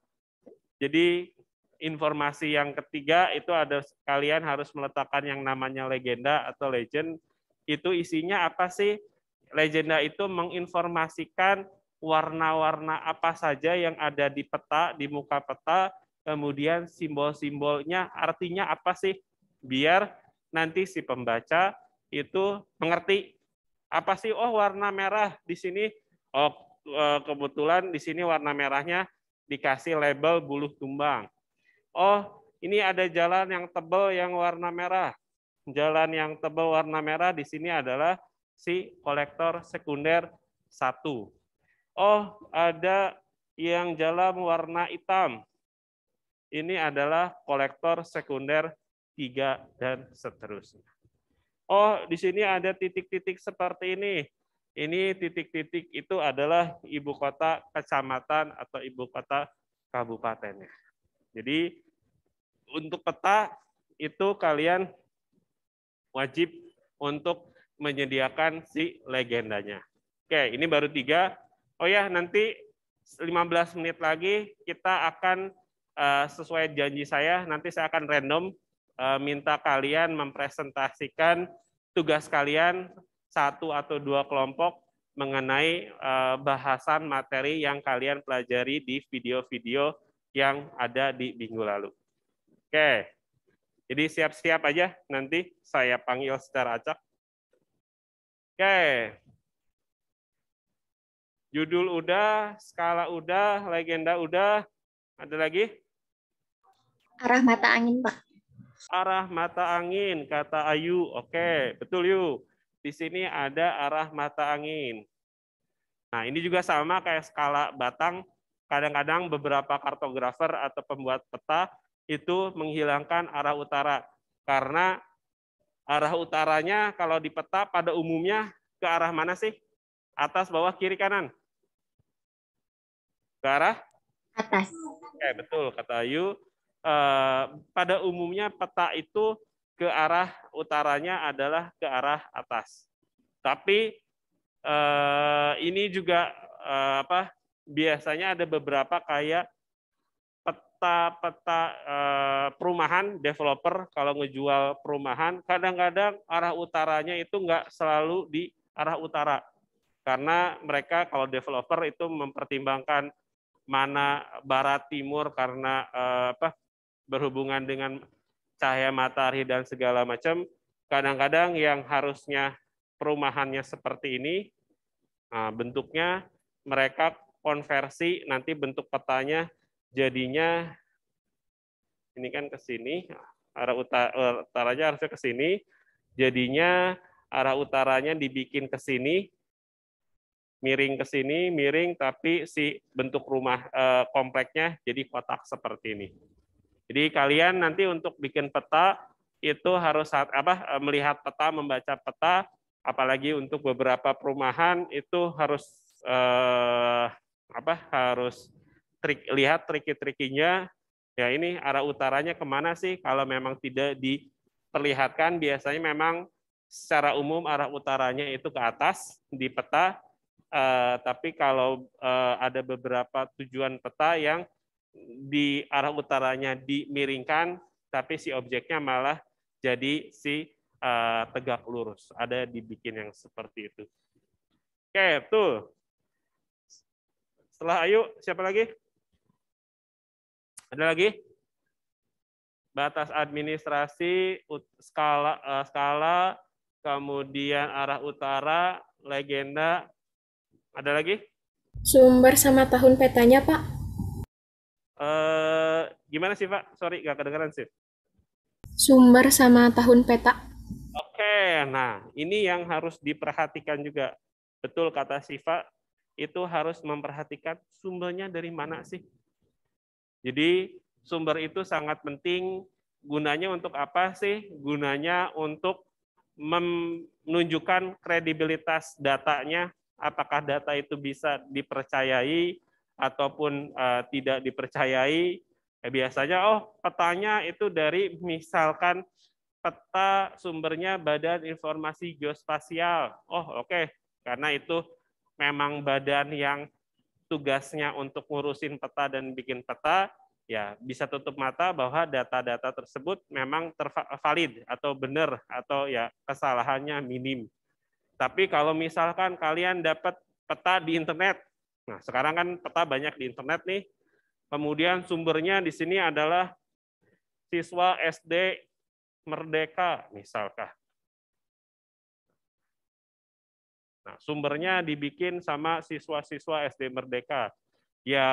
Jadi informasi yang ketiga itu ada, kalian harus meletakkan yang namanya legenda atau legend. Itu isinya apa sih? Legenda itu menginformasikan warna-warna apa saja yang ada di peta, di muka peta, kemudian simbol-simbolnya artinya apa sih? Biar nanti si pembaca itu mengerti apa sih? Oh, warna merah di sini. Oh, kebetulan di sini warna merahnya dikasih label buluh tumbang. Oh, ini ada jalan yang tebal yang warna merah. Jalan yang tebal warna merah di sini adalah si kolektor sekunder 1. Oh, ada yang jalan warna hitam. Ini adalah kolektor sekunder 3 dan seterusnya. Oh, di sini ada titik-titik seperti ini. Ini titik-titik itu adalah ibu kota kecamatan atau ibu kota kabupatennya. Jadi untuk peta itu kalian wajib untuk menyediakan si legendanya. Oke, ini baru 3. Oh ya, nanti 15 menit lagi kita akan sesuai janji saya, nanti saya akan random minta kalian mempresentasikan tugas kalian 1 atau 2 kelompok mengenai bahasan materi yang kalian pelajari di video-video yang ada di minggu lalu. Oke, jadi siap-siap aja, nanti saya panggil secara acak. Oke, judul udah, skala udah, legenda udah, ada lagi? Arah mata angin, Pak. Arah mata angin, kata Ayu. Oke, betul Yu. Di sini ada arah mata angin. Nah, ini juga sama kayak skala batang. Kadang-kadang beberapa kartografer atau pembuat peta itu menghilangkan arah utara. Karena arah utaranya kalau di peta pada umumnya ke arah mana sih? Atas, bawah, kiri, kanan? Ke arah? Atas. Oke, betul kata Ayu. Pada umumnya peta itu ke arah utaranya adalah ke arah atas. Tapi ini juga biasanya ada beberapa kayak peta-peta perumahan, developer kalau ngejual perumahan, kadang-kadang arah utaranya itu nggak selalu di arah utara. Karena mereka kalau developer itu mempertimbangkan mana barat timur karena berhubungan dengan cahaya matahari dan segala macam. Kadang-kadang yang harusnya perumahannya seperti ini, bentuknya mereka konversi nanti bentuk petanya jadinya ini kan ke sini, arah utaranya harusnya ke sini, jadinya arah utaranya dibikin ke sini, miring ke sini, miring, tapi si bentuk rumah kompleknya jadi kotak seperti ini. Jadi kalian nanti untuk bikin peta itu harus melihat peta, membaca peta, apalagi untuk beberapa perumahan itu harus harus lihat triki-trikinya. Ya ini arah utaranya kemana sih? Kalau memang tidak diperlihatkan, biasanya memang secara umum arah utaranya itu ke atas di peta. Tapi kalau ada beberapa tujuan peta yang di arah utaranya dimiringkan, tapi si objeknya malah jadi si tegak lurus. Ada dibikin yang seperti itu. Oke, tuh. Setelah Ayu, siapa lagi? Ada lagi? Batas administrasi, skala, kemudian arah utara, legenda. Ada lagi? Sumber sama tahun petanya, Pak. Gimana sih, Pak? Sorry, nggak kedengeran sih. Sumber sama tahun peta. Oke, nah ini yang harus diperhatikan juga. Betul kata Siva, itu harus memperhatikan sumbernya dari mana sih. Jadi sumber itu sangat penting. Gunanya untuk apa sih? Gunanya untuk menunjukkan kredibilitas datanya, apakah data itu bisa dipercayai ataupun tidak dipercayai. Biasanya petanya itu dari misalkan peta sumbernya Badan Informasi Geospasial. Oke. Karena itu memang badan yang tugasnya untuk ngurusin peta dan bikin peta, ya bisa tutup mata bahwa data-data tersebut memang valid atau benar atau ya kesalahannya minim. Tapi kalau misalkan kalian dapat peta di internet, nah sekarang kan peta banyak di internet nih, kemudian sumbernya di sini adalah siswa SD Merdeka misalkan. Nah, sumbernya dibikin sama siswa-siswa SD Merdeka. Ya,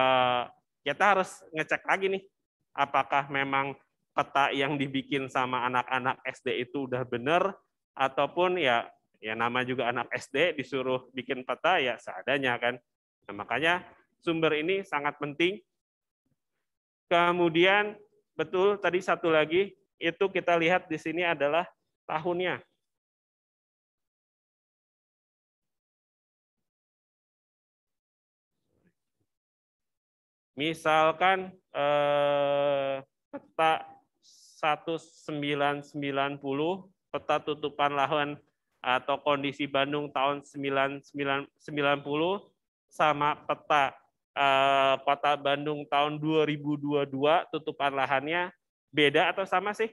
kita harus ngecek lagi nih, apakah memang peta yang dibikin sama anak-anak SD itu udah benar, ataupun ya nama juga anak SD disuruh bikin peta ya seadanya kan. Nah, makanya sumber ini sangat penting. Kemudian betul tadi satu lagi itu kita lihat di sini adalah tahunnya. Misalkan peta 1990, peta tutupan lahan atau kondisi Bandung tahun 1990 sama peta Kota Bandung tahun 2022 tutupan lahannya beda atau sama sih?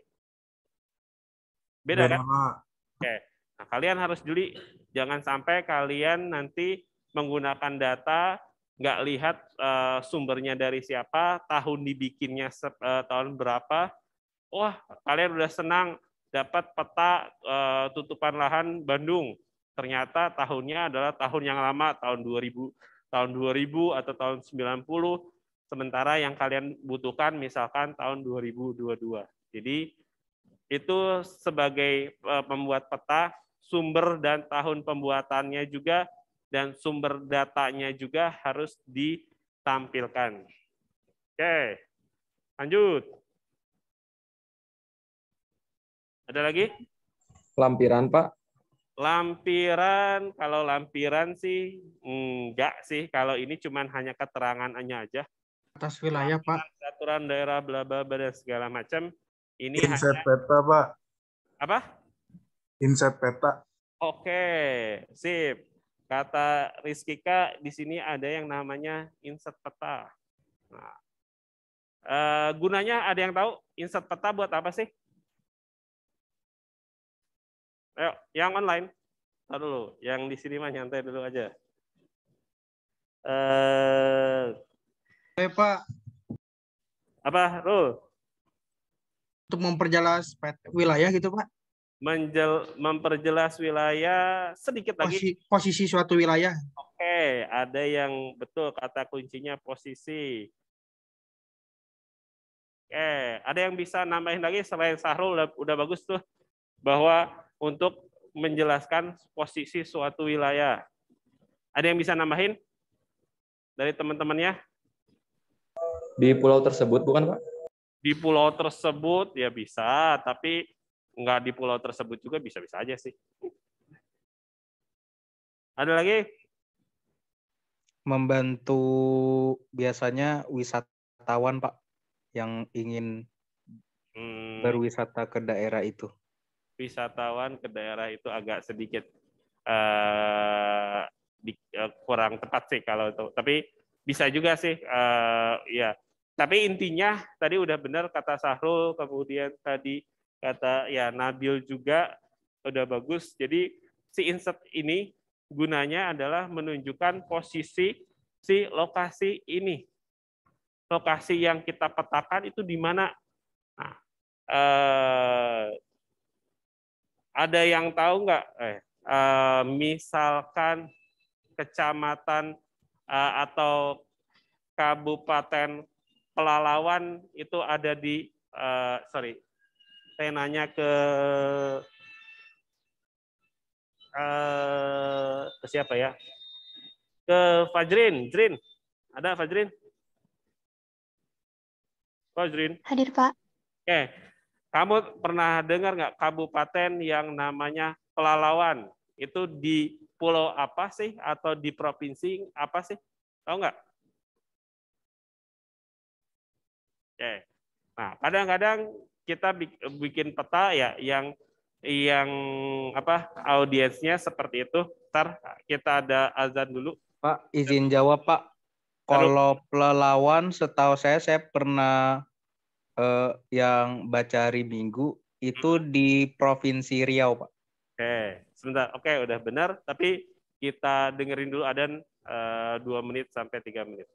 Beda kan? Pak. Oke. Nah, kalian harus jeli, jangan sampai kalian nanti menggunakan data nggak lihat sumbernya dari siapa, tahun dibikinnya tahun berapa. Wah, kalian udah senang dapat peta tutupan lahan Bandung. Ternyata tahunnya adalah tahun yang lama, tahun 2000 atau tahun 90, sementara yang kalian butuhkan misalkan tahun 2022. Jadi itu sebagai pembuat peta, sumber dan tahun pembuatannya juga dan sumber datanya juga harus ditampilkan. Oke, lanjut. Ada lagi? Lampiran, Pak. Lampiran, kalau lampiran sih enggak sih. Kalau ini cuman hanya keterangannya aja. Atas wilayah, Pak. Peraturan daerah bla bla bla dan segala macam. Ini Inset hanya peta, Pak. apa? Inset peta. Oke, sip. Kata Rizkika di sini ada yang namanya insert peta. Nah, gunanya ada yang tahu insert peta buat apa sih? Ayo, yang online. Tahu dulu, yang di sini mah nyantai dulu aja. Pak. Apa, Rul? Untuk memperjelas wilayah gitu, Pak. Memperjelas wilayah sedikit lagi. Posisi suatu wilayah. Oke, ada yang betul kata kuncinya posisi. Oke, ada yang bisa nambahin lagi selain Sahrul udah bagus tuh bahwa untuk menjelaskan posisi suatu wilayah. Ada yang bisa nambahin dari teman-temannya? Di pulau tersebut bukan, Pak? Di pulau tersebut ya bisa, tapi nggak di pulau tersebut juga bisa-bisa aja sih. Ada lagi? Membantu biasanya wisatawan, Pak, yang ingin berwisata ke daerah itu. Wisatawan ke daerah itu agak sedikit kurang tepat sih kalau itu. Tapi bisa juga sih, ya. Tapi intinya tadi udah benar kata Sahrul, kemudian tadi kata ya Nabil juga udah bagus. Jadi si insert ini gunanya adalah menunjukkan posisi si lokasi ini. Lokasi yang kita petakan itu di mana. Nah, ada yang tahu nggak? Misalkan kecamatan atau kabupaten Pelalawan itu ada di saya nanya ke siapa ya? Ke Fajrin, ada Fajrin? Fajrin. Hadir, Pak. Oke, kamu pernah dengar nggak kabupaten yang namanya Pelalawan? Itu di pulau apa sih? Atau di provinsi apa sih? Tahu nggak? Oke. Nah, kadang-kadang kita bikin peta ya yang audiensnya seperti itu. Ntar kita ada azan dulu. Pak, izin jawab, Pak. Kalau Pelalawan, setahu saya pernah yang baca hari Minggu itu di Provinsi Riau, Pak. Oke, sebentar. Oke, udah benar. Tapi kita dengerin dulu adzan 2 menit sampai 3 menit.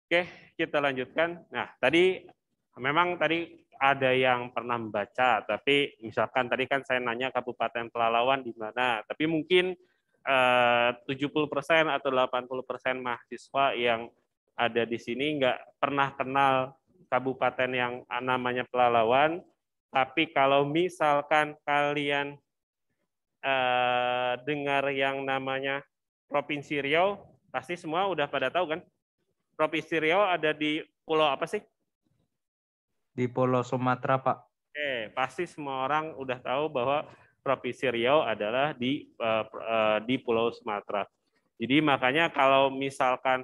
Oke, kita lanjutkan. Nah, memang tadi ada yang pernah membaca, tapi misalkan tadi kan saya nanya Kabupaten Pelalawan di mana, tapi mungkin 70% atau 80% mahasiswa yang ada di sini nggak pernah kenal kabupaten yang namanya Pelalawan, tapi kalau misalkan kalian dengar yang namanya Provinsi Riau, pasti semua udah pada tahu kan? Provinsi Riau ada di pulau apa sih? Di Pulau Sumatera, Pak. Oke, pasti semua orang udah tahu bahwa Provinsi Riau adalah di Pulau Sumatera. Jadi makanya kalau misalkan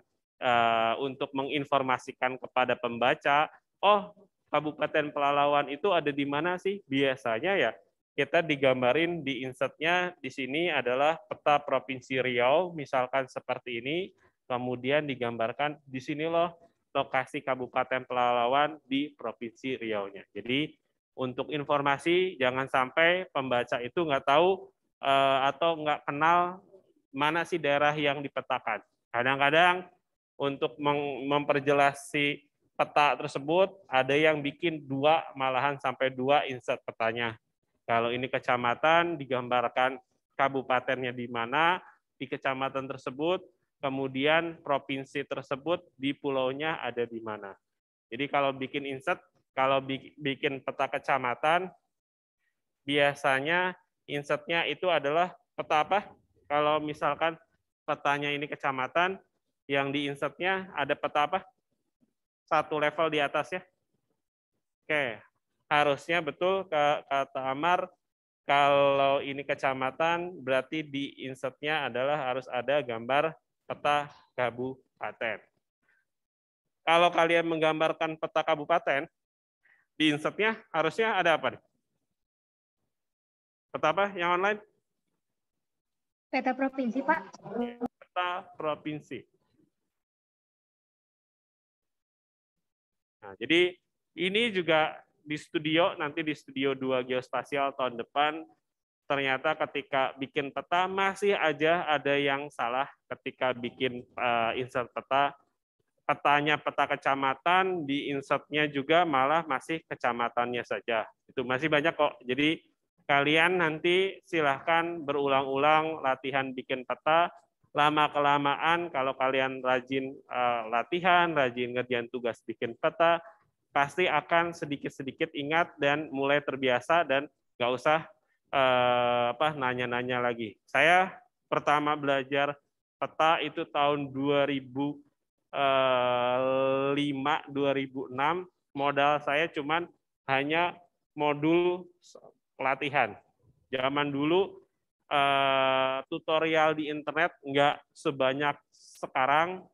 untuk menginformasikan kepada pembaca, oh Kabupaten Pelalawan itu ada di mana sih? Biasanya ya kita digambarin di insertnya di sini adalah peta Provinsi Riau, misalkan seperti ini, kemudian digambarkan di sini loh lokasi Kabupaten Pelalawan di Provinsi Riau-nya. Jadi untuk informasi jangan sampai pembaca itu nggak tahu atau nggak kenal mana sih daerah yang dipetakan. Kadang-kadang untuk memperjelas si peta tersebut ada yang bikin malahan sampai 2 insert petanya. Kalau ini kecamatan digambarkan kabupatennya di mana di kecamatan tersebut, kemudian provinsi tersebut di pulaunya ada di mana. Jadi kalau bikin insert, kalau bikin peta kecamatan, biasanya insertnya itu adalah peta apa? Kalau misalkan petanya ini kecamatan, yang di insertnya ada peta apa? 1 level di atas ya. Oke, harusnya betul kata Amar, kalau ini kecamatan, berarti di insertnya adalah harus ada gambar peta kabupaten. Kalau kalian menggambarkan peta kabupaten, di insertnya harusnya ada apa nih? Peta apa yang online? Peta provinsi, Pak. Peta provinsi. Nah, jadi ini juga di studio, nanti di studio 2 geospasial tahun depan, ternyata ketika bikin peta masih aja ada yang salah ketika bikin insert peta. Petanya peta kecamatan, di insertnya juga malah masih kecamatannya saja. Itu masih banyak kok. Jadi kalian nanti silahkan berulang-ulang latihan bikin peta. Lama-kelamaan kalau kalian rajin latihan, rajin ngerjain tugas bikin peta, pasti akan sedikit-sedikit ingat dan mulai terbiasa dan nggak usah nanya-nanya lagi. Saya pertama belajar peta itu tahun 2005, 2006, modal saya cuman hanya modul pelatihan. Zaman dulu tutorial di internet nggak sebanyak sekarang.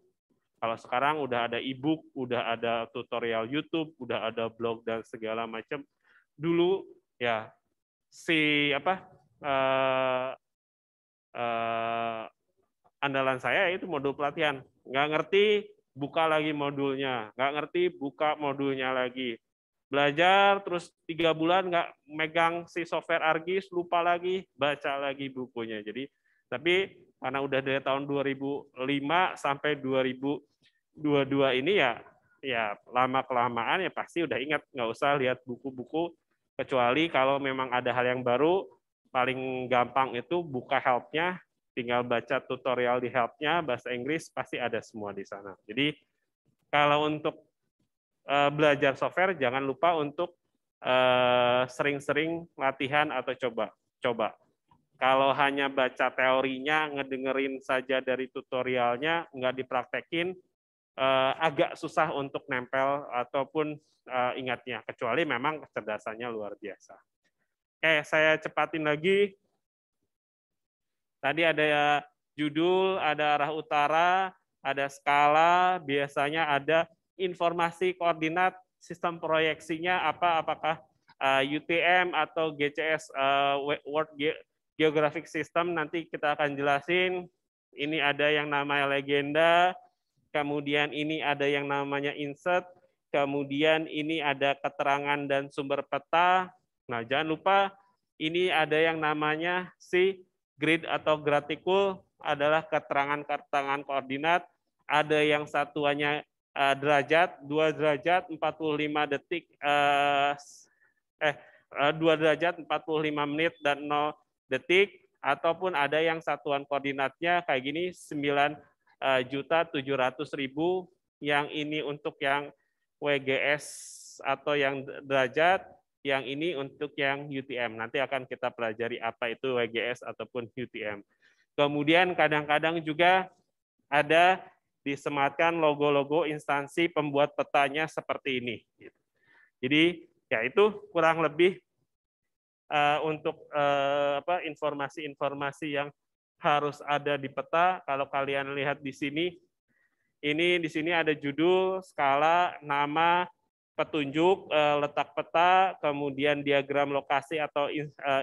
Kalau sekarang udah ada e-book, udah ada tutorial YouTube, udah ada blog dan segala macam. Dulu ya andalan saya itu modul pelatihan. Nggak ngerti, buka lagi modulnya. Nggak ngerti, buka modulnya lagi. Belajar, terus 3 bulan nggak megang si software ArcGIS, lupa lagi, baca lagi bukunya. Jadi, tapi karena udah dari tahun 2005 sampai 2022 ini ya lama-kelamaan ya pasti udah ingat, nggak usah lihat buku-buku, kecuali kalau memang ada hal yang baru, paling gampang itu buka help-nya, tinggal baca tutorial di help-nya, bahasa Inggris, pasti ada semua di sana. Jadi kalau untuk belajar software, jangan lupa untuk sering-sering latihan atau coba. Kalau hanya baca teorinya, ngedengerin saja dari tutorialnya, nggak dipraktekin, agak susah untuk nempel ataupun ingatnya, kecuali memang kecerdasannya luar biasa. Oke, saya cepatin lagi. Tadi ada judul, ada arah utara, ada skala, biasanya ada informasi koordinat, sistem proyeksinya apakah UTM atau GCS, World Geographic System, nanti kita akan jelasin. Ini ada yang namanya legenda, kemudian ini ada yang namanya insert, kemudian ini ada keterangan dan sumber peta. Nah, jangan lupa ini ada yang namanya si grid atau gratikul, adalah keterangan koordinat, ada yang satuannya derajat, 2 derajat 45 detik 2 derajat 45 menit dan 0 detik, ataupun ada yang satuan koordinatnya kayak gini 9.700.000, yang ini untuk yang WGS atau yang derajat, yang ini untuk yang UTM. Nanti akan kita pelajari apa itu WGS ataupun UTM. Kemudian kadang-kadang juga ada disematkan logo-logo instansi pembuat petanya seperti ini. Jadi ya itu kurang lebih untuk informasi-informasi yang harus ada di peta. Kalau kalian lihat di sini, di sini ada judul, skala, nama, petunjuk, letak peta, kemudian diagram lokasi atau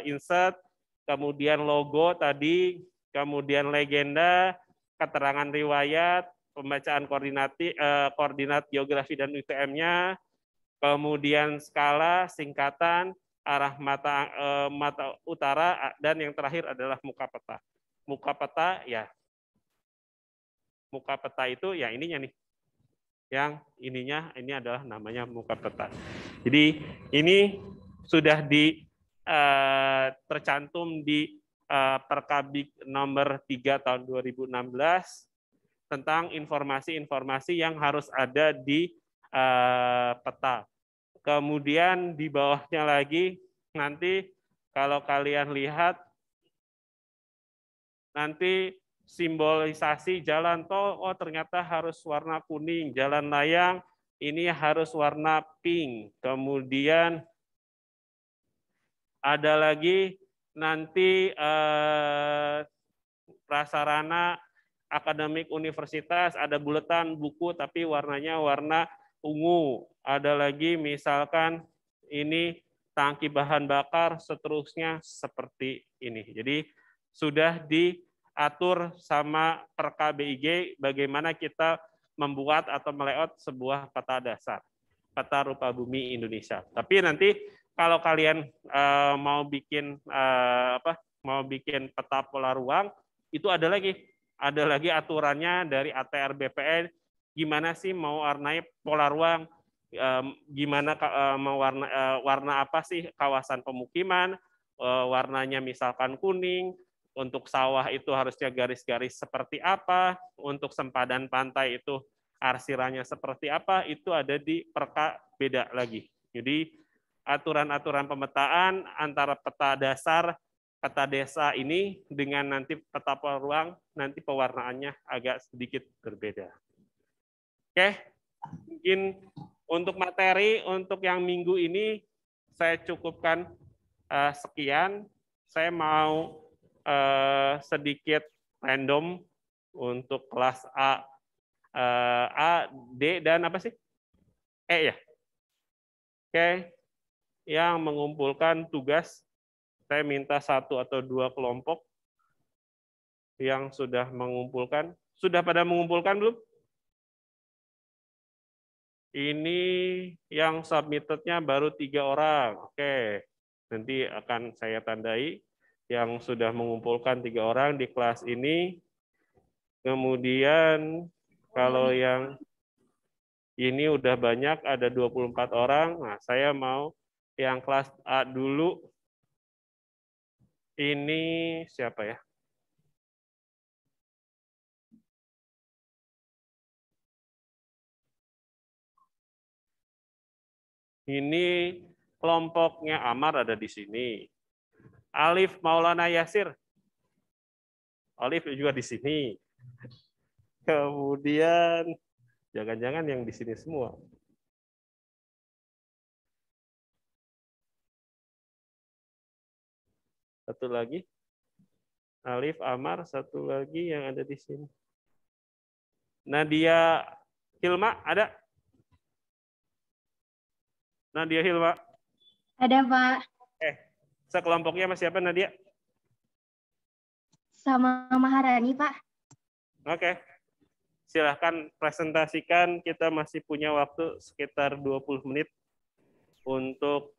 insert, kemudian logo tadi, kemudian legenda, keterangan riwayat, pembacaan koordinat geografi dan UTM-nya, kemudian skala, singkatan, arah mata utara, dan yang terakhir adalah muka peta. Muka peta ya, muka peta itu ya ininya nih, yang ininya ini adalah namanya muka peta. Jadi ini sudah tercantum di Perkabik nomor 3 tahun 2016 tentang informasi-informasi yang harus ada di peta. Kemudian di bawahnya lagi nanti kalau kalian lihat nanti simbolisasi jalan tol, oh ternyata harus warna kuning, jalan layang ini harus warna pink. Kemudian ada lagi nanti prasarana akademik universitas, ada buletan buku tapi warnanya warna ungu. Ada lagi misalkan ini tangki bahan bakar, seterusnya seperti ini. Jadi sudah diatur sama Perkabig bagaimana kita membuat atau melayout sebuah peta dasar, peta rupa bumi Indonesia. Tapi nanti kalau kalian mau bikin peta pola ruang, itu ada lagi aturannya dari ATR BPN, gimana sih mau warnai pola ruang, gimana mau warna apa sih kawasan pemukiman, warnanya misalkan kuning, untuk sawah itu harusnya garis-garis seperti apa, untuk sempadan pantai itu arsirannya seperti apa, itu ada di Perka beda lagi. Jadi aturan-aturan pemetaan antara peta dasar, peta desa ini dengan nanti peta pola ruang, nanti pewarnaannya agak sedikit berbeda. Oke, mungkin untuk materi untuk yang minggu ini saya cukupkan sekian. Saya mau sedikit random untuk kelas A, D, dan apa sih? E ya. Oke, yang mengumpulkan tugas, saya minta 1 atau 2 kelompok yang sudah mengumpulkan. Sudah pada mengumpulkan belum? Ini yang submitted-nya baru 3 orang. Oke, nanti akan saya tandai yang sudah mengumpulkan 3 orang di kelas ini. Kemudian kalau yang ini udah banyak, ada 24 orang. Nah, saya mau yang kelas A dulu. Ini siapa ya? Ini kelompoknya Amar ada di sini. Alif Maulana Yasir. Alif juga di sini. Kemudian jangan-jangan yang di sini semua. Satu lagi. Alif Amar, satu lagi yang ada di sini. Nadia Hilma ada? Nadia Hilma. Ada, Pak. Sekelompoknya sama siapa, Nadia? Sama Maharani, Pak. Oke. Silahkan presentasikan. Kita masih punya waktu sekitar 20 menit untuk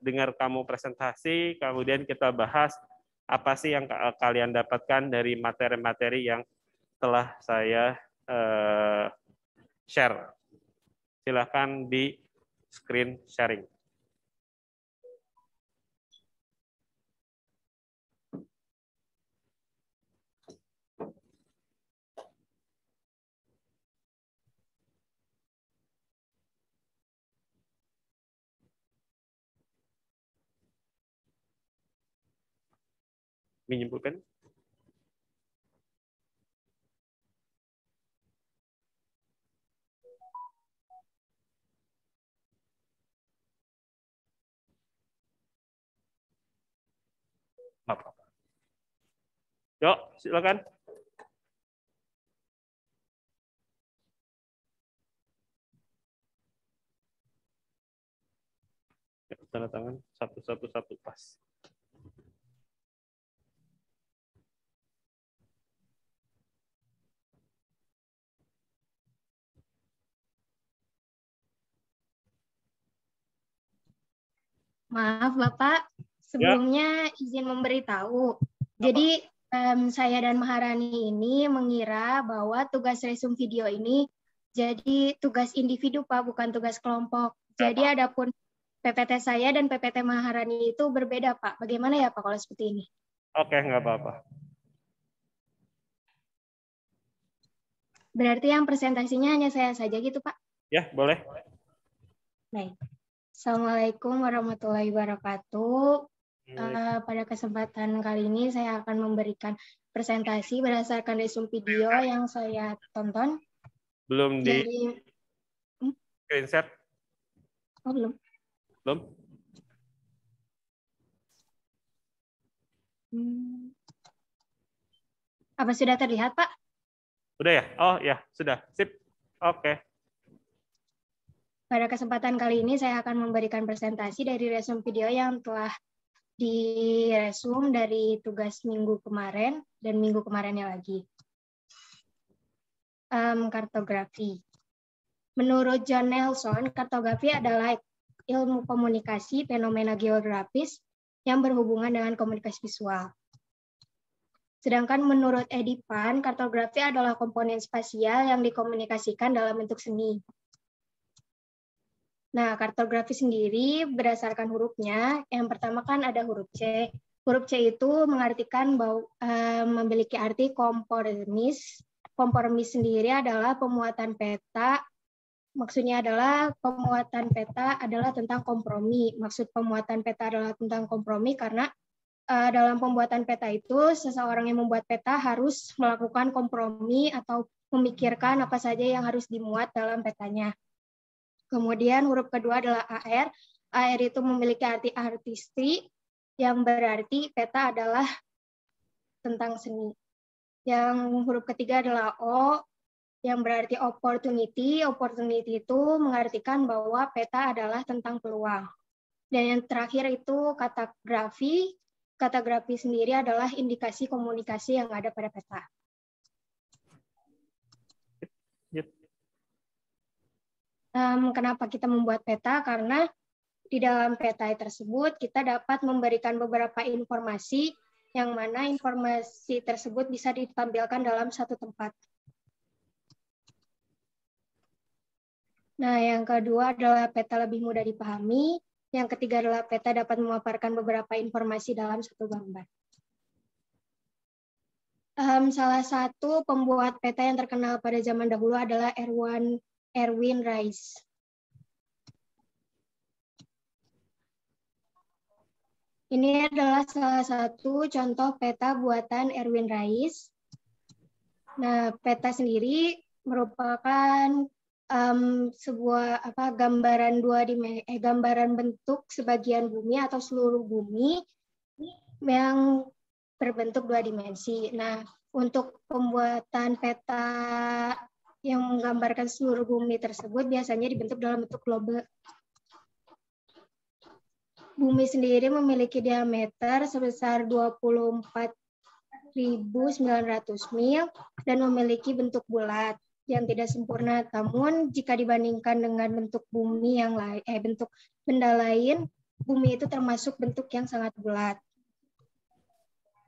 dengar kamu presentasi, kemudian kita bahas apa sih yang kalian dapatkan dari materi-materi yang telah saya share. Silahkan di screen sharing. Menyimpulkan. Apa? Yuk, silakan. Tanda tangan satu pas. Maaf Bapak, sebelumnya izin memberitahu. Jadi saya dan Maharani ini mengira bahwa tugas resume video ini jadi tugas individu Pak, bukan tugas kelompok. Jadi adapun PPT saya dan PPT Maharani itu berbeda Pak. Bagaimana ya Pak kalau seperti ini? Oke, nggak apa-apa. Berarti yang presentasinya hanya saya saja gitu Pak? Ya, boleh. Baik. Assalamualaikum warahmatullahi wabarakatuh. Pada kesempatan kali ini saya akan memberikan presentasi berdasarkan resume video yang saya tonton. Belum di screenshot? Oh, belum. Belum? Apa sudah terlihat, Pak? Udah ya? Oh ya, sudah. Sip. Oke. Pada kesempatan kali ini saya akan memberikan presentasi dari resume video yang telah diresum dari tugas minggu kemarin dan minggu kemarinnya lagi. Kartografi. Menurut John Nelson, kartografi adalah ilmu komunikasi fenomena geografis yang berhubungan dengan komunikasi visual. Sedangkan menurut Edipan, kartografi adalah komponen spasial yang dikomunikasikan dalam bentuk seni. Nah, kartografi sendiri berdasarkan hurufnya, yang pertama kan ada huruf C. Huruf C itu mengartikan bahwa memiliki arti kompromis. Kompromis sendiri adalah pemuatan peta. Maksudnya adalah pemuatan peta adalah tentang kompromi. Maksud pemuatan peta adalah tentang kompromi karena dalam pembuatan peta itu, seseorang yang membuat peta harus melakukan kompromi atau memikirkan apa saja yang harus dimuat dalam petanya. Kemudian huruf kedua adalah AR. AR itu memiliki arti artistik, yang berarti peta adalah tentang seni. Yang huruf ketiga adalah O, yang berarti opportunity. Opportunity itu mengartikan bahwa peta adalah tentang peluang. Dan yang terakhir itu kata grafi. Kata grafi sendiri adalah indikasi komunikasi yang ada pada peta. Kenapa kita membuat peta? Karena di dalam peta tersebut kita dapat memberikan beberapa informasi yang mana informasi tersebut bisa ditampilkan dalam satu tempat. Nah, yang kedua adalah peta lebih mudah dipahami. Yang ketiga adalah peta dapat memaparkan beberapa informasi dalam satu gambar. Salah satu pembuat peta yang terkenal pada zaman dahulu adalah Erwin Rice. Ini adalah salah satu contoh peta buatan Erwin Rice. Nah, peta sendiri merupakan sebuah gambaran bentuk sebagian bumi atau seluruh bumi yang berbentuk dua dimensi. Nah, untuk pembuatan peta yang menggambarkan seluruh bumi tersebut biasanya dibentuk dalam bentuk globe. Bumi sendiri memiliki diameter sebesar 24.900 mil dan memiliki bentuk bulat yang tidak sempurna. Namun jika dibandingkan dengan bentuk bumi yang lain, bentuk benda lain, bumi itu termasuk bentuk yang sangat bulat.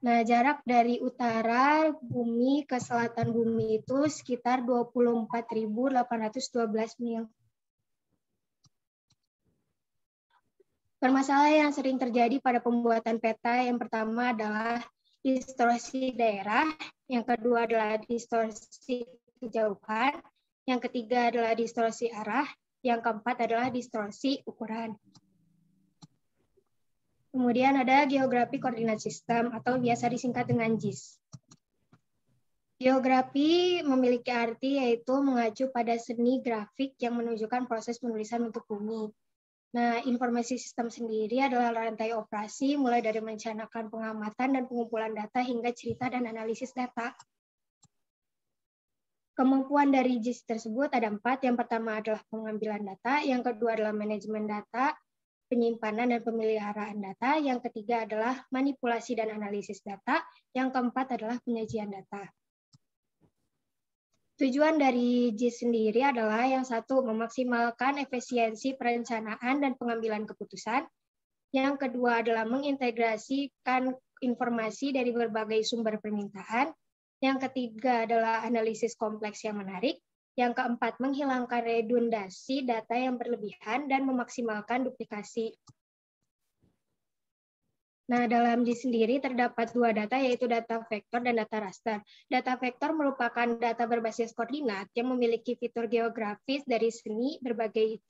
Nah, jarak dari utara bumi ke selatan bumi itu sekitar 24.812 mil. Permasalahan yang sering terjadi pada pembuatan peta yang pertama adalah distorsi daerah, yang kedua adalah distorsi kejauhan, yang ketiga adalah distorsi arah, yang keempat adalah distorsi ukuran. Kemudian ada geografi koordinat sistem atau biasa disingkat dengan GIS. Geografi memiliki arti yaitu mengacu pada seni grafik yang menunjukkan proses penulisan untuk bumi. Nah, informasi sistem sendiri adalah rantai operasi mulai dari merencanakan pengamatan dan pengumpulan data hingga cerita dan analisis data. Kemampuan dari GIS tersebut ada 4. Yang pertama adalah pengambilan data, yang kedua adalah manajemen data, penyimpanan dan pemeliharaan data, yang ketiga adalah manipulasi dan analisis data, yang keempat adalah penyajian data. Tujuan dari GIS sendiri adalah yang satu, memaksimalkan efisiensi perencanaan dan pengambilan keputusan, yang kedua adalah mengintegrasikan informasi dari berbagai sumber permintaan, yang ketiga adalah analisis kompleks yang menarik, yang keempat, menghilangkan redundasi data yang berlebihan dan memaksimalkan duplikasi. Nah, dalam GIS sendiri terdapat 2 data, yaitu data vektor dan data raster. Data vektor merupakan data berbasis koordinat yang memiliki fitur geografis dari seni, berbagai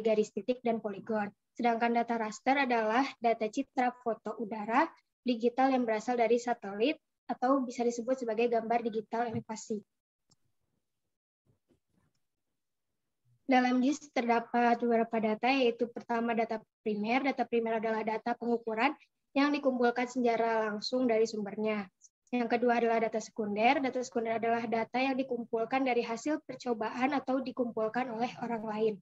garis titik, dan poligon. Sedangkan data raster adalah data citra foto udara digital yang berasal dari satelit atau bisa disebut sebagai gambar digital elevasi. Dalam GIS terdapat beberapa data, yaitu pertama data primer. Data primer adalah data pengukuran yang dikumpulkan secara langsung dari sumbernya. Yang kedua adalah data sekunder. Data sekunder adalah data yang dikumpulkan dari hasil percobaan atau dikumpulkan oleh orang lain.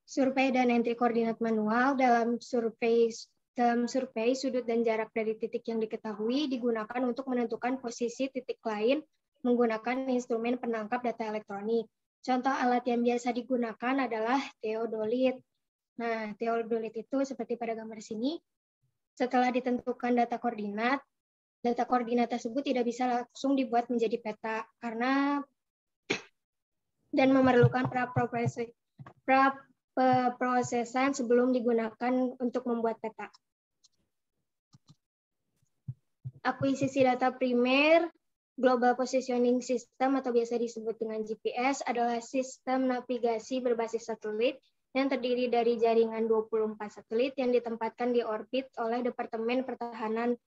Survei dan entry koordinat manual. Dalam survei, sudut dan jarak dari titik yang diketahui digunakan untuk menentukan posisi titik lain menggunakan instrumen penangkap data elektronik. Contoh alat yang biasa digunakan adalah teodolit. Nah, teodolit itu seperti pada gambar sini. Setelah ditentukan data koordinat tersebut tidak bisa langsung dibuat menjadi peta karena dan memerlukan praprosesan sebelum digunakan untuk membuat peta. Akuisisi data primer, Global Positioning System atau biasa disebut dengan GPS adalah sistem navigasi berbasis satelit yang terdiri dari jaringan 24 satelit yang ditempatkan di orbit oleh Departemen Pertahanan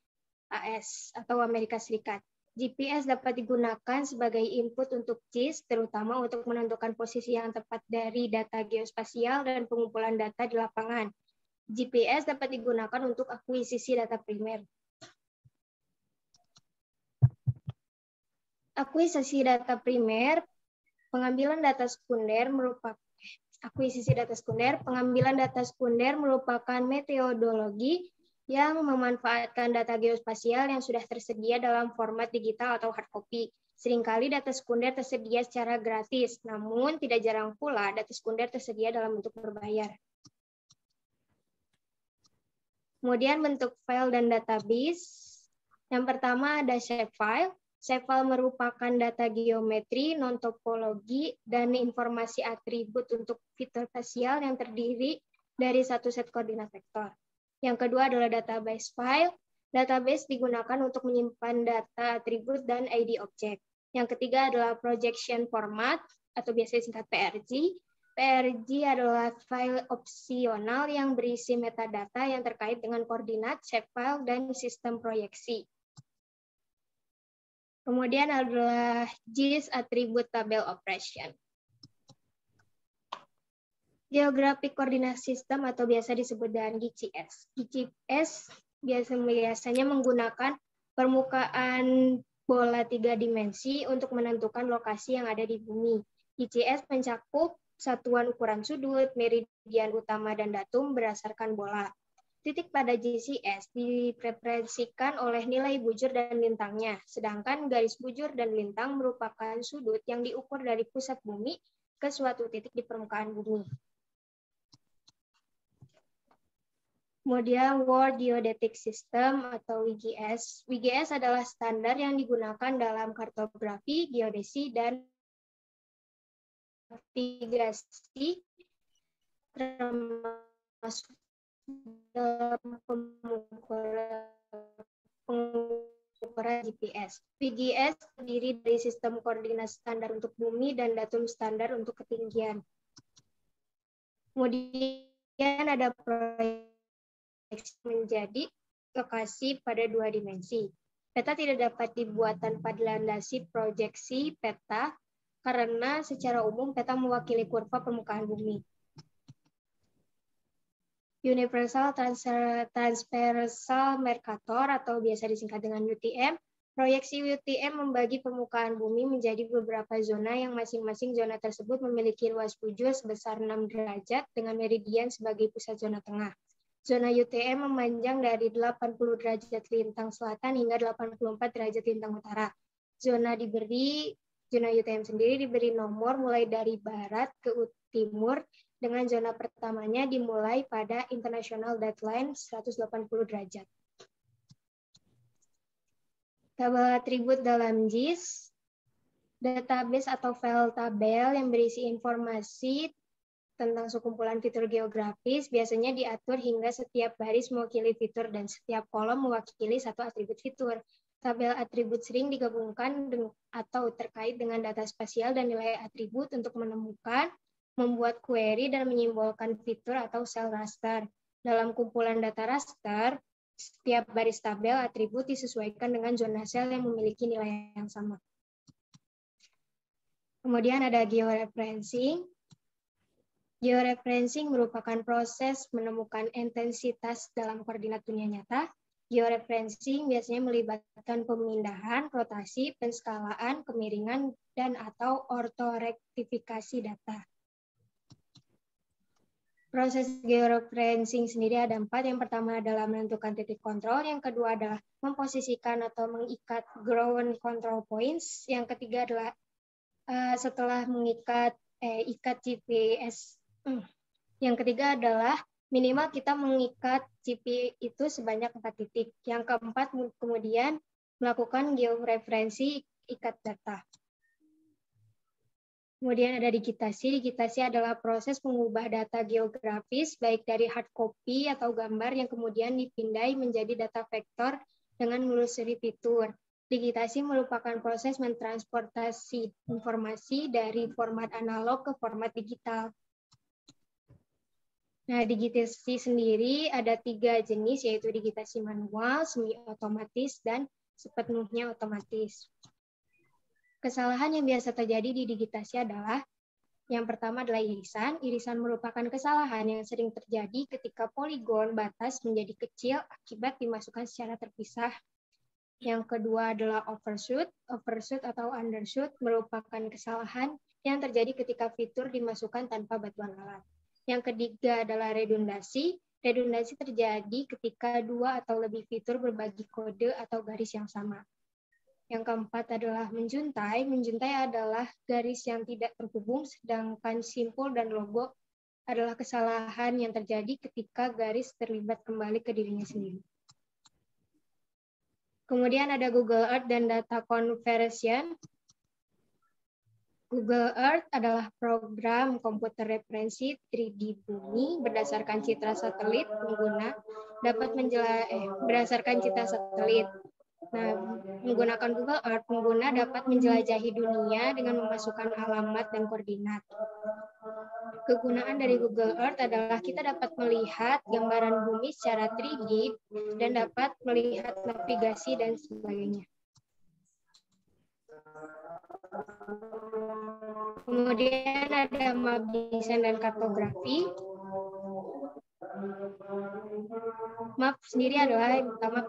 AS atau Amerika Serikat. GPS dapat digunakan sebagai input untuk GIS, terutama untuk menentukan posisi yang tepat dari data geospasial dan pengumpulan data di lapangan. GPS dapat digunakan untuk akuisisi data primer. Akuisisi data primer, pengambilan data sekunder merupakan pengambilan data sekunder merupakan metodologi yang memanfaatkan data geospasial yang sudah tersedia dalam format digital atau hard copy. Seringkali data sekunder tersedia secara gratis, namun tidak jarang pula data sekunder tersedia dalam bentuk berbayar. Kemudian bentuk file dan database. Yang pertama ada shapefile. Shapefile merupakan data geometri, non-topologi, dan informasi atribut untuk fitur spasial yang terdiri dari satu set koordinat vektor. Yang kedua adalah database file. Database digunakan untuk menyimpan data atribut dan ID objek. Yang ketiga adalah projection format, atau biasa disingkat PRG. PRG adalah file opsional yang berisi metadata yang terkait dengan koordinat, shapefile, dan sistem proyeksi. Kemudian adalah GIS Attribute Table Operation. Geographic Coordinate System atau biasa disebut dengan GCS. GCS biasanya menggunakan permukaan bola 3 dimensi untuk menentukan lokasi yang ada di bumi. GCS mencakup satuan ukuran sudut, meridian utama, dan datum berdasarkan bola. Titik pada GCS direpresentasikan oleh nilai bujur dan lintangnya, sedangkan garis bujur dan lintang merupakan sudut yang diukur dari pusat bumi ke suatu titik di permukaan bumi. Kemudian World Geodetic System atau WGS. WGS adalah standar yang digunakan dalam kartografi, geodesi, dan navigasi, termasuk dalam pengukuran GPS. WGS terdiri dari sistem koordinat standar untuk bumi dan datum standar untuk ketinggian. Kemudian ada proyeksi menjadi lokasi pada 2 dimensi. Peta tidak dapat dibuat tanpa dilandasi proyeksi peta karena secara umum peta mewakili kurva permukaan bumi. Universal Transversal Mercator atau biasa disingkat dengan UTM. Proyeksi UTM membagi permukaan bumi menjadi beberapa zona yang masing-masing zona tersebut memiliki luas bujur sebesar 6 derajat dengan meridian sebagai pusat zona tengah. Zona UTM memanjang dari 80 derajat lintang selatan hingga 84 derajat lintang utara. Zona UTM sendiri diberi nomor mulai dari barat ke timur dengan zona pertamanya dimulai pada International Dateline 180 derajat. Tabel atribut dalam JIS, database atau file tabel yang berisi informasi tentang sekumpulan fitur geografis biasanya diatur hingga setiap baris mewakili fitur dan setiap kolom mewakili satu atribut fitur. Tabel atribut sering digabungkan atau terkait dengan data spasial dan nilai atribut untuk menemukan, membuat query, dan menyimbolkan fitur atau sel raster. Dalam kumpulan data raster, setiap baris tabel atribut disesuaikan dengan zona sel yang memiliki nilai yang sama. Kemudian ada georeferencing. Georeferencing merupakan proses menemukan intensitas dalam koordinat dunia nyata. Georeferencing biasanya melibatkan pemindahan, rotasi, penskalaan, kemiringan, dan atau ortorektifikasi data. Proses georeferencing sendiri ada 4. Yang pertama adalah menentukan titik kontrol. Yang kedua adalah memposisikan atau mengikat ground control points. Yang ketiga adalah setelah mengikat ikat GPS. Yang ketiga adalah minimal kita mengikat GP itu sebanyak 4 titik. Yang keempat kemudian melakukan georeferensi ikat data. Kemudian ada digitasi. Digitasi adalah proses mengubah data geografis baik dari hard copy atau gambar yang kemudian dipindai menjadi data vektor dengan menelusuri fitur. Digitasi merupakan proses mentransportasi informasi dari format analog ke format digital. Nah, digitasi sendiri ada 3 jenis, yaitu digitasi manual, semi-otomatis, dan sepenuhnya otomatis. Kesalahan yang biasa terjadi di digitasi adalah, yang pertama adalah irisan. Irisan merupakan kesalahan yang sering terjadi ketika poligon batas menjadi kecil akibat dimasukkan secara terpisah. Yang kedua adalah overshoot. Overshoot atau undershoot merupakan kesalahan yang terjadi ketika fitur dimasukkan tanpa bantuan alat. Yang ketiga adalah redundasi. Redundasi terjadi ketika 2 atau lebih fitur berbagi kode atau garis yang sama. Yang keempat adalah menjuntai. Menjuntai adalah garis yang tidak terhubung, sedangkan simpul dan logo adalah kesalahan yang terjadi ketika garis terlibat kembali ke dirinya sendiri. Kemudian ada Google Earth dan data conversion. Google Earth adalah program komputer referensi 3D bumi berdasarkan citra satelit pengguna berdasarkan citra satelit. Nah, menggunakan Google Earth, pengguna dapat menjelajahi dunia dengan memasukkan alamat dan koordinat. Kegunaan dari Google Earth adalah kita dapat melihat gambaran bumi secara 3D dan dapat melihat navigasi dan sebagainya. Kemudian ada map desain dan kartografi. Map sendiri adalah yang pertama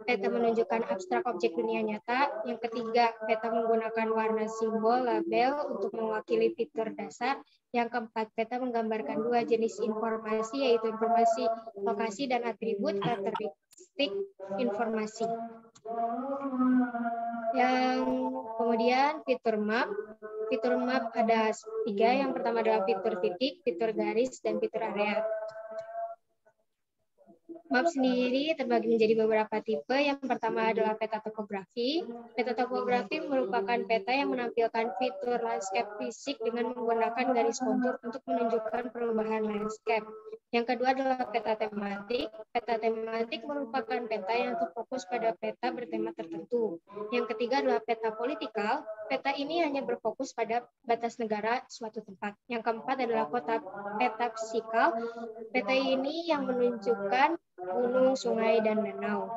peta menunjukkan abstrak objek dunia nyata. Yang ketiga, peta menggunakan warna simbol label untuk mewakili fitur dasar. Yang keempat, peta menggambarkan 2 jenis informasi, yaitu informasi lokasi dan atribut karakteristik informasi. Yang kemudian fitur map. Fitur map ada 3. Yang pertama adalah fitur titik, fitur garis, dan fitur area. Map sendiri terbagi menjadi beberapa tipe. Yang pertama adalah peta topografi. Peta topografi merupakan peta yang menampilkan fitur landscape fisik dengan menggunakan garis kontur untuk menunjukkan perubahan landscape. Yang kedua adalah peta tematik. Peta tematik merupakan peta yang terfokus pada peta bertema tertentu. Yang ketiga adalah peta politikal. Peta ini hanya berfokus pada batas negara suatu tempat. Yang keempat adalah peta psikal. Peta ini yang menunjukkan gunung, sungai, dan danau.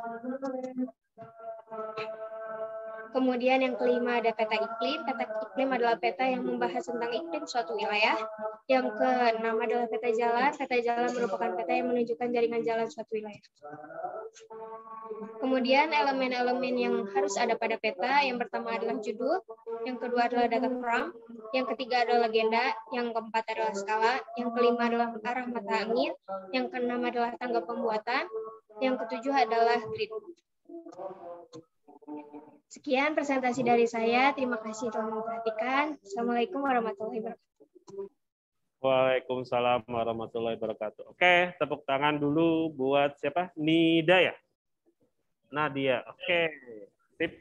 Kemudian yang kelima ada peta iklim. Peta iklim adalah peta yang membahas tentang iklim suatu wilayah. Yang keenam adalah peta jalan. Peta jalan merupakan peta yang menunjukkan jaringan jalan suatu wilayah. Kemudian elemen-elemen yang harus ada pada peta, yang pertama adalah judul, yang kedua adalah data frame, yang ketiga adalah legenda, yang keempat adalah skala, yang kelima adalah arah mata angin, yang keenam adalah tangga pembuatan, yang ketujuh adalah grid. Sekian presentasi dari saya. Terima kasih telah memperhatikan. Assalamualaikum warahmatullahi wabarakatuh. Waalaikumsalam warahmatullahi wabarakatuh. Oke, tepuk tangan dulu buat siapa? Nida ya? Nadia. Oke, sip.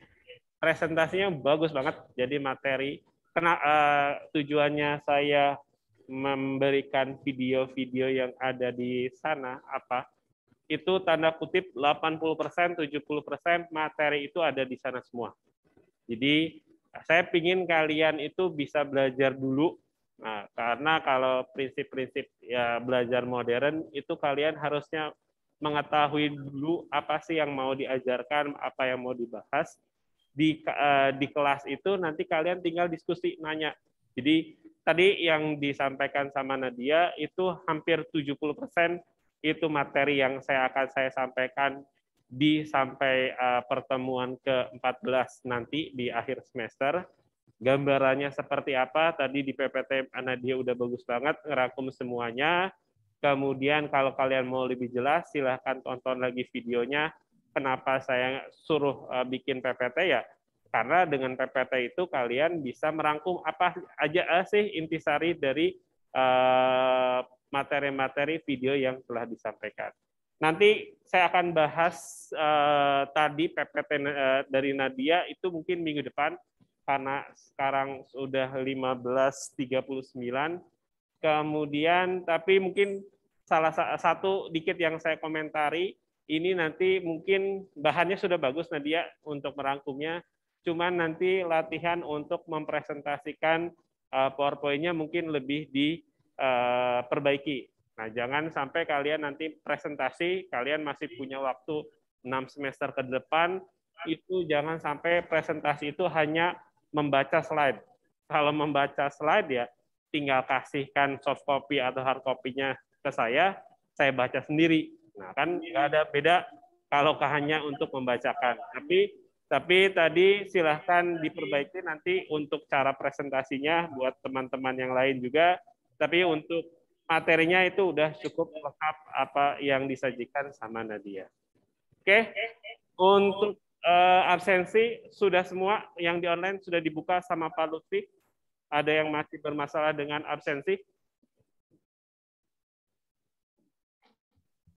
Presentasinya bagus banget. Jadi materi. Tujuannya saya memberikan video-video yang ada di sana apa? Itu tanda kutip 80%, 70% materi itu ada di sana semua. Jadi saya pingin kalian itu bisa belajar dulu. Nah, karena kalau prinsip-prinsip ya belajar modern itu kalian harusnya mengetahui dulu apa sih yang mau diajarkan, apa yang mau dibahas di kelas itu. Nanti kalian tinggal diskusi, nanya. Jadi tadi yang disampaikan sama Nadia itu hampir 70% itu materi yang akan saya sampaikan sampai pertemuan ke-14 nanti di akhir semester. Gambarannya seperti apa? Tadi di PPT Nadia udah bagus banget ngerangkum semuanya. Kemudian kalau kalian mau lebih jelas, silahkan tonton lagi videonya. Kenapa saya suruh bikin PPT ya? Karena dengan PPT itu kalian bisa merangkum apa aja sih intisari dari materi-materi video yang telah disampaikan. Nanti saya akan bahas tadi PPT dari Nadia itu mungkin minggu depan, karena sekarang sudah 15.39. Kemudian, tapi mungkin salah satu dikit yang saya komentari, ini nanti mungkin bahannya sudah bagus Nadia untuk merangkumnya, cuman nanti latihan untuk mempresentasikan PowerPoint-nya mungkin lebih diperbaiki. Nah, jangan sampai kalian nanti presentasi, kalian masih punya waktu 6 semester ke depan, itu jangan sampai presentasi itu hanya membaca slide. Kalau membaca slide ya tinggal kasihkan soft copy atau hard copy-nya ke saya baca sendiri. Nah, kan nggak ada beda kalau hanya untuk membacakan. Tapi tadi silahkan diperbaiki nanti untuk cara presentasinya buat teman-teman yang lain juga. Tapi untuk materinya itu udah cukup lengkap apa yang disajikan sama Nadia. Oke, untuk absensi sudah semua yang di online sudah dibuka sama Pak Lutfi. Ada yang masih bermasalah dengan absensi?